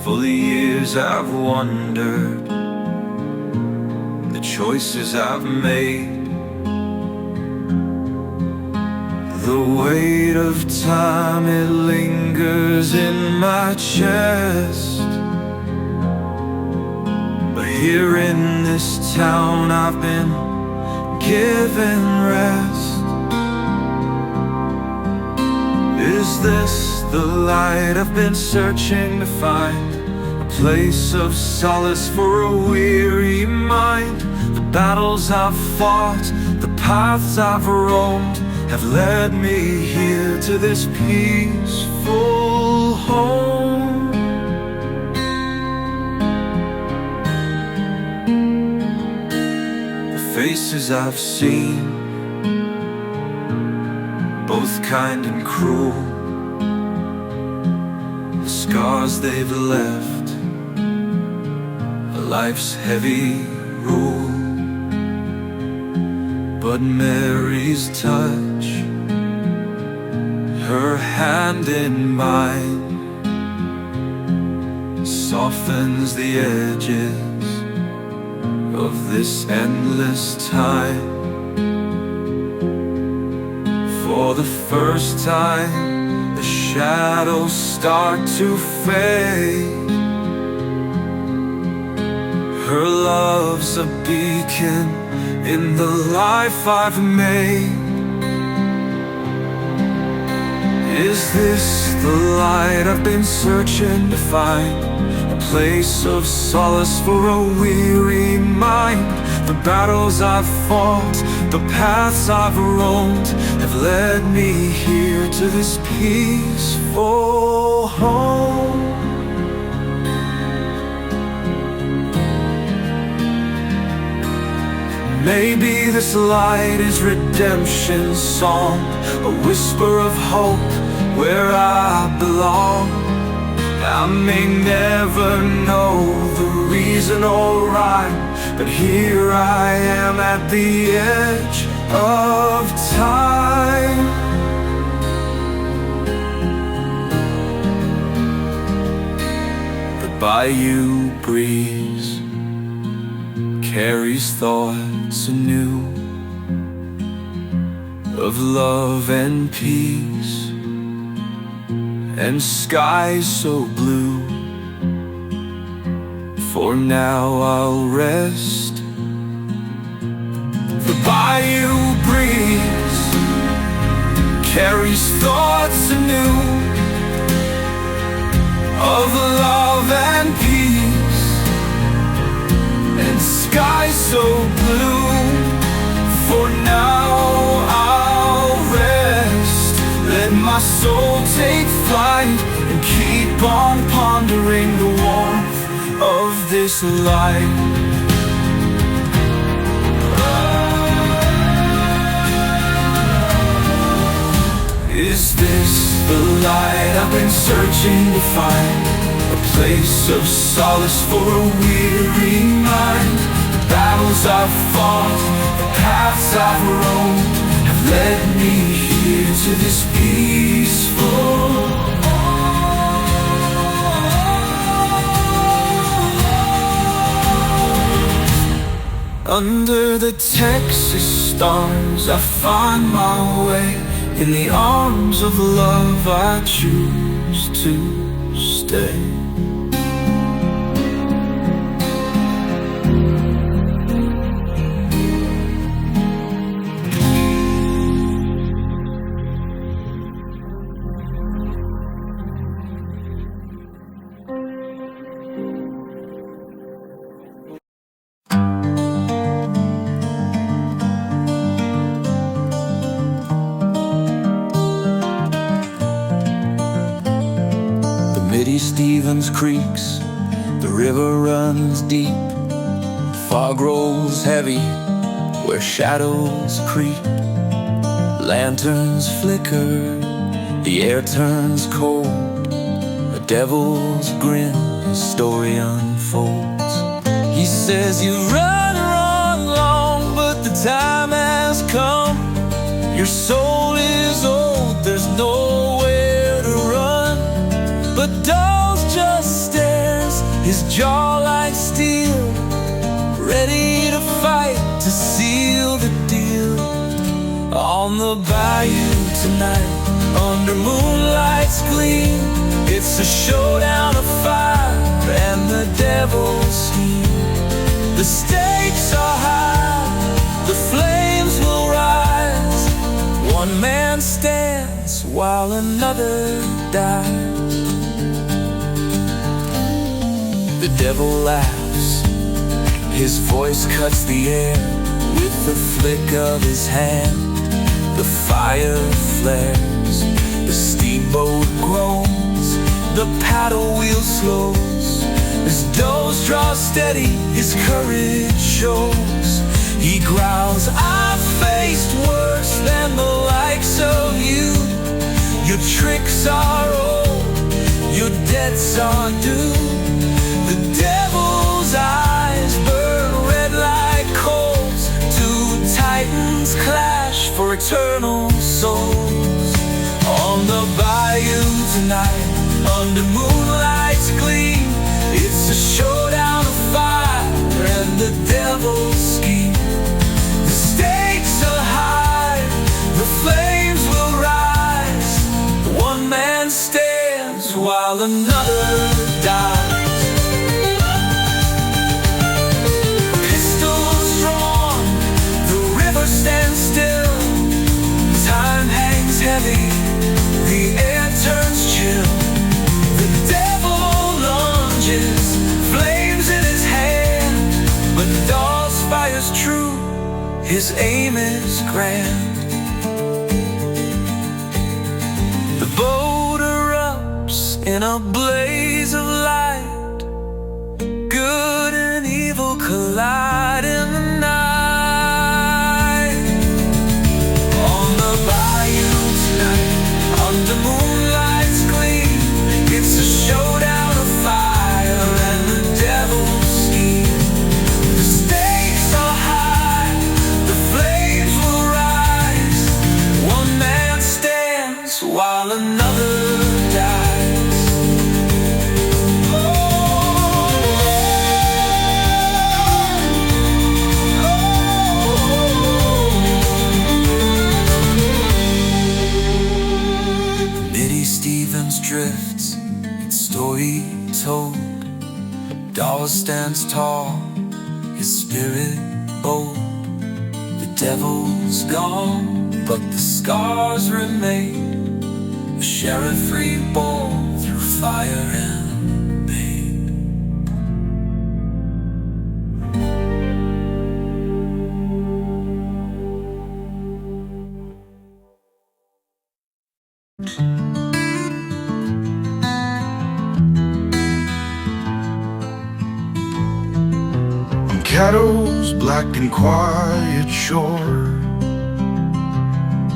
for the years I've wondered, the choices I've made. The weight of time, it lingers in my chest, but here in this town I've been given rest. Is this the light I've been searching to find? A place of solace for a weary mind. The battles I've fought, the paths I've roamed, have led me here to this peaceful home. The faces I've seen, both kind and cruel, the scars they've left, life's heavy rule. But Mary's touch, her hand in mine, softens the edges of this endless time. For the first time, the shadows start to fade. Her love's a beacon in the life I've made. Is this the light I've been searching to find? A place of solace for a weary mind. The battles I've fought, the paths I've roamed, have led me here to this peaceful home. Maybe this light is redemption's song, a whisper of hope where I belong. I may never know the reason or rhyme, but here I am at the edge of time. The bayou breeze carries thoughts anew of love and peace, and skies so blue. For now I'll rest. The bayou breeze carries thoughts anew of love and peace, and skies so blue. For now I'll rest. Let my soul take flight and keep on pondering the warmth of this light. Is this the light I've been searching to find? A place of solace for a weary mind. The battles I've fought, the paths I've roamed, have led me here to this peaceful home. Under the Texas stars I find my way. In the arms of love I choose to stay. Stevens creaks, the river runs deep. Fog rolls heavy where shadows creep. Lanterns flicker, the air turns cold. A devil's grin, his story unfolds. He says you run long, but the time has come. Your soul is old, there's nowhere to run. But just stares, his jaw like steel, ready to fight, to seal the deal. On the bayou tonight, under moonlight's gleam, it's a showdown of fire and the devil's scheme. The stakes are high, the flames will rise. One man stands while another dies. The devil laughs, his voice cuts the air with the flick of his hand. The fire flares, the steamboat groans, the paddle wheel slows. His doors draw steady, his courage shows. He growls, I've faced worse than the likes of you. Your tricks are old, your debts are due. The devil's eyes burn red like coals. Two titans clash for eternal souls. On the bayou tonight, under moonlight's gleam, it's a showdown of fire and the devil's scheme. The stakes are high, the flames will rise. One man stands while another dies. Pistols drawn, the river stands still. Time hangs heavy, the air turns chill. The devil lunges, flames in his hand, but Dawes fires true, his aim is grand. The boat erupts in a blaze of light. Good and evil collide in the night. On the bayou tonight, under moonlight's gleam, it's a showdown of fire and the devil's scheme. The stakes are high, the flames will rise. One man stands while another dies. Mitty Stevens drifts, its story told. Dawes stands tall, his spirit bold. The devil's gone, but the scars remain. A sheriff reborn through fire and pain. On Caddo's black and quiet shore,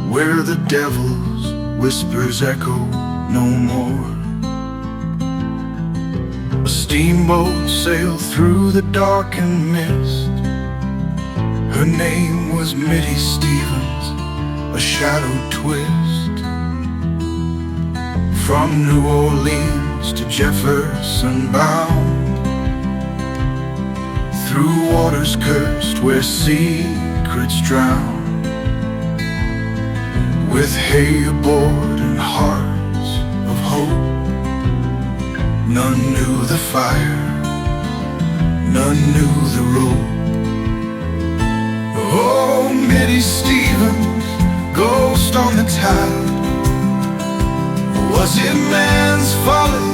where the devil's whispers echo no more, a steamboat sailed through the darkened mist. Her name was Mitty Stevens, a shadowed twist. From New Orleans to Jefferson bound, through waters cursed where secrets drown. With hay aboard and hearts of hope, none knew the fire, none knew the rope. Oh, Mitty Stevens, ghost on the tide. Was it man's folly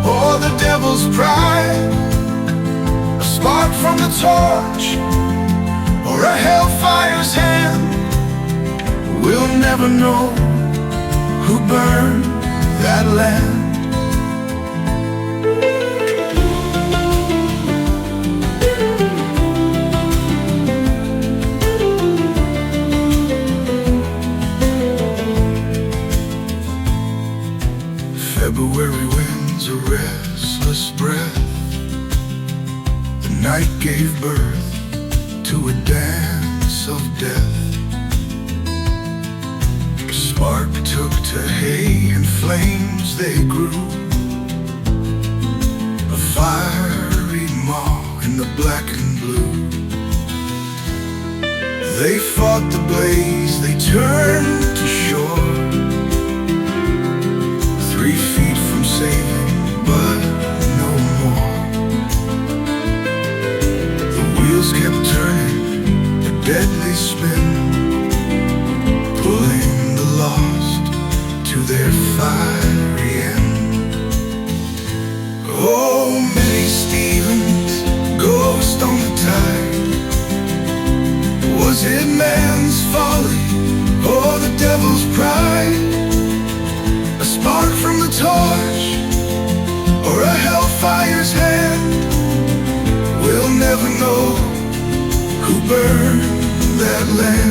or the devil's pride? A spark from the torch or a hellfire's hand? We'll never know who burned that land. February winds a restless breath. The night gave birth to a dance of death. A spark took to hay and flames they grew, a fiery maw in the black and blue. They fought the blaze, they turned to shore, 3 feet from saving, but no more. The wheels kept turning, a deadly spin, pulling the lost to their fiery end. Oh, Mitty Stevens, ghost on the tide. Was it man's folly or the burned that land.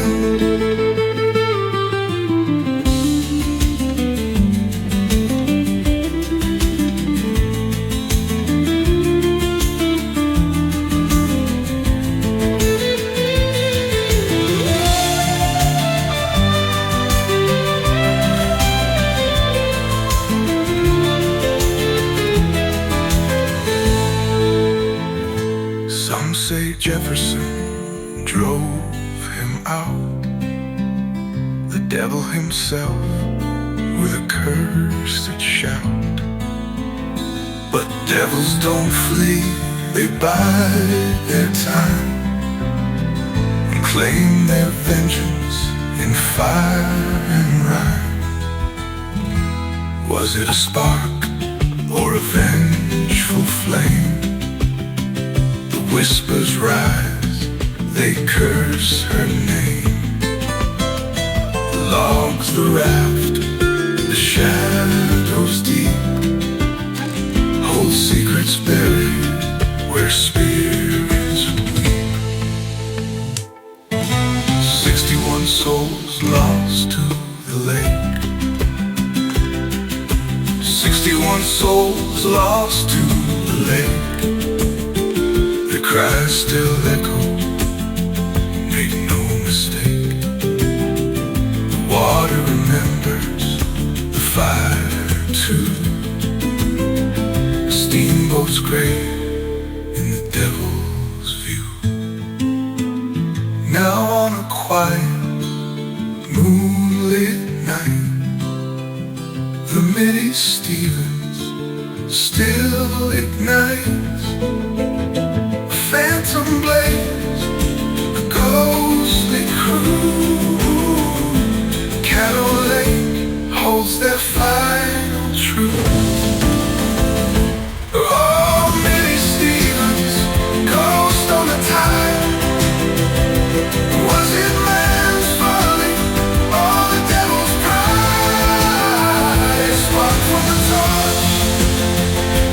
Some say Jefferson drove him out, the devil himself with a cursed shout. But devils don't flee, they bide their time and claim their vengeance in fire and rhyme. Was it a spark or a vengeful flame? Whispers rise, they curse her name. The logs, the raft, the shadows deep hold secrets buried where spirits weep. 61 souls lost to the lake. 61 souls lost to the lake. Cries still echo, make no mistake. The water remembers the fire too. The steamboat's grave in the devil's view. Now on a quiet, moonlit night, the Mitty Stevens still ignites. Phantom blaze, a ghostly crew. Cattle Lake holds their final truth. Oh, Mitty Stevens, ghost on the tide. Was it man's folly or the devil's pride? A spark from the torch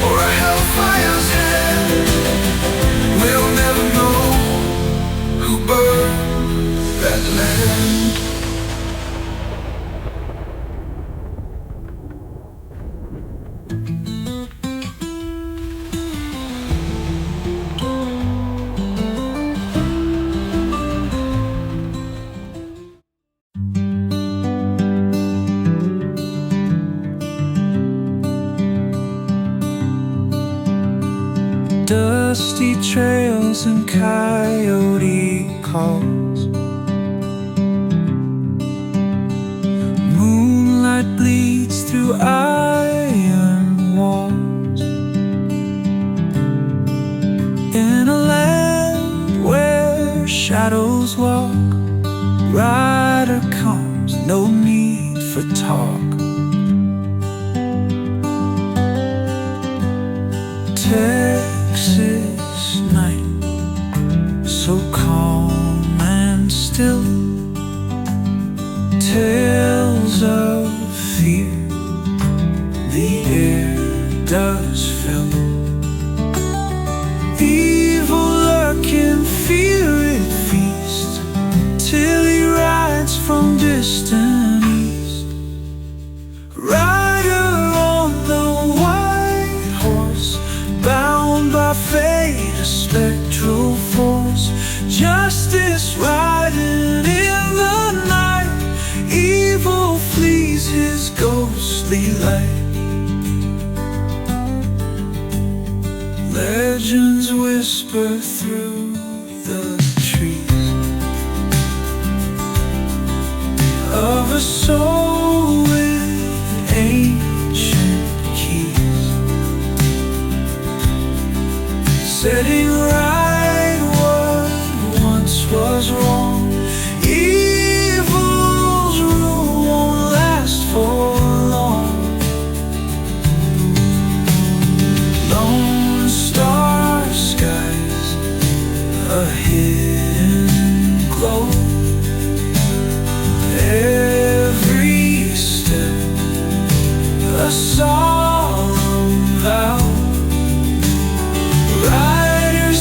or a hellfire's hand. We'll never know who burned that land. Dusty trails and coyote calls. Moonlight bleeds through iron walls. In a land where shadows walk, rider comes, no need for talk. Texas night, so calm and still. Tales of fear the air does fill. Evil lurking, fear it feast, till he rides from distant east. Rider on the white horse, bound by fate, a spectral force. Justice riding in the night, evil flees his ghostly light. Legends whisper through the trees of a soul with ancient keys, setting right what once was wrong. Evil's rule won't last for long. Lone star skies, a hidden glow. Every step a solemn vow. Riders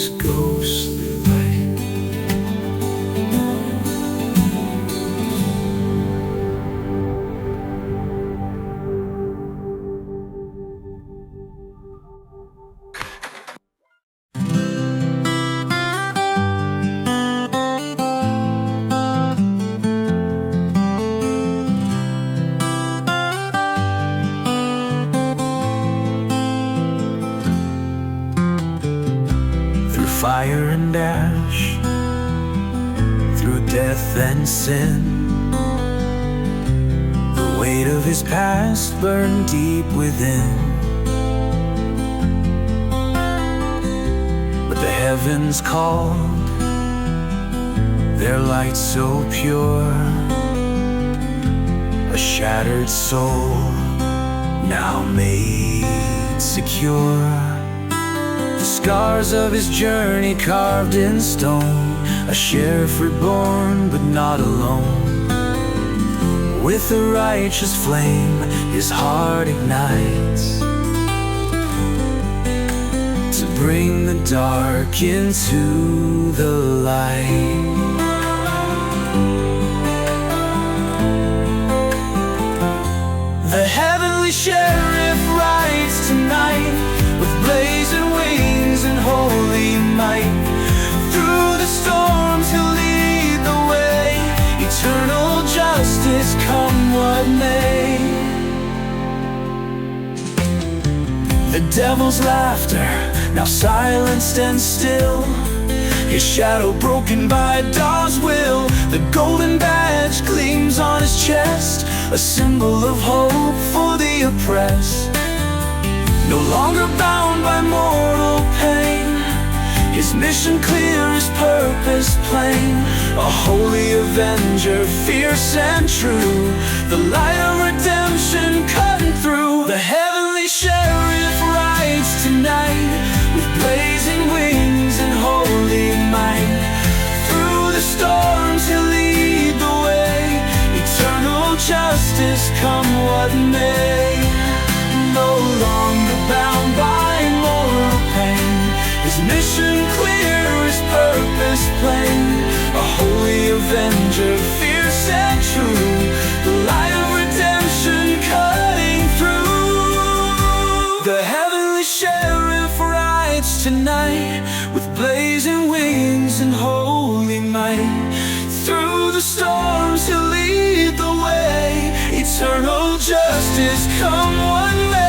his ghostly light. Fire and ash, through death and sin, the weight of his past burned deep within. But the heavens called, their light so pure, a shattered soul now made secure. The scars of his journey carved in stone, a sheriff reborn but not alone. With a righteous flame his heart ignites, to bring the dark into the light. The heavenly sheriff rides tonight, with blazing wings and holy might. Through the storms he'll lead the way, eternal justice come what may. The devil's laughter now silenced and still, his shadow broken by dawn's will. The golden badge gleams on his chest, a symbol of hope for the oppressed. No longer bound by mortal pain, his mission clear, his purpose plain. A holy avenger, fierce and true, the light of redemption cutting through. The heavenly sheriff rides tonight, with blazing wings and holy might. Through the storms he'll lead the way, eternal justice come what may. No longer bound by moral pain, his mission clear, his purpose plain. A holy avenger, fierce and true, the light of redemption cutting through. The heavenly sheriff rides tonight, with blazing wings and holy might. Through the storms he'll lead the way, eternal justice come one day.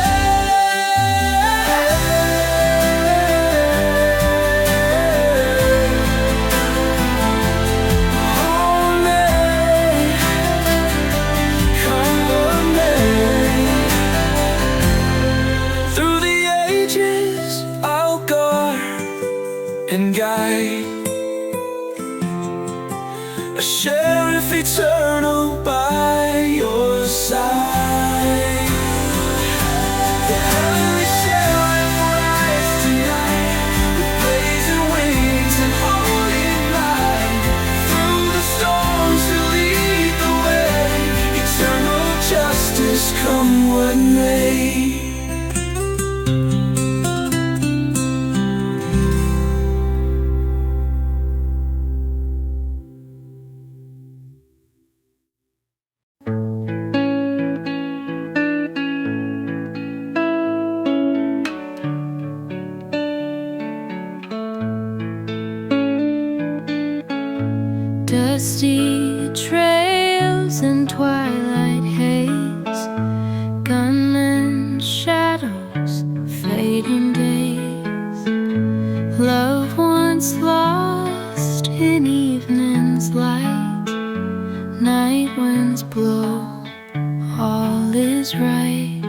And guide, a sheriff eternal by your side. The heavenly sheriff rides tonight, with blazing wings and holy light. Through the storms he'll lead the way, eternal justice come what may. Dusty trails and twilight haze, gunmen shadows, fading days, loved ones lost in evening's light. Night winds blow, all is right.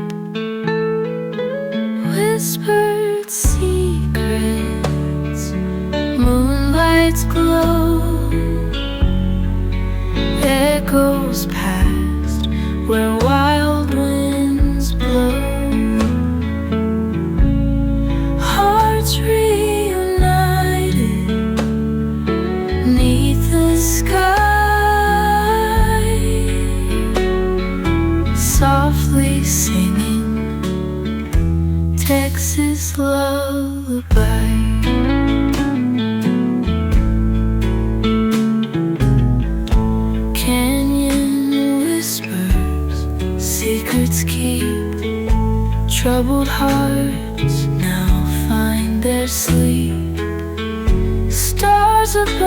Whispered secrets, moonlight's glow, echoes past where wild winds blow. Hearts reunited upon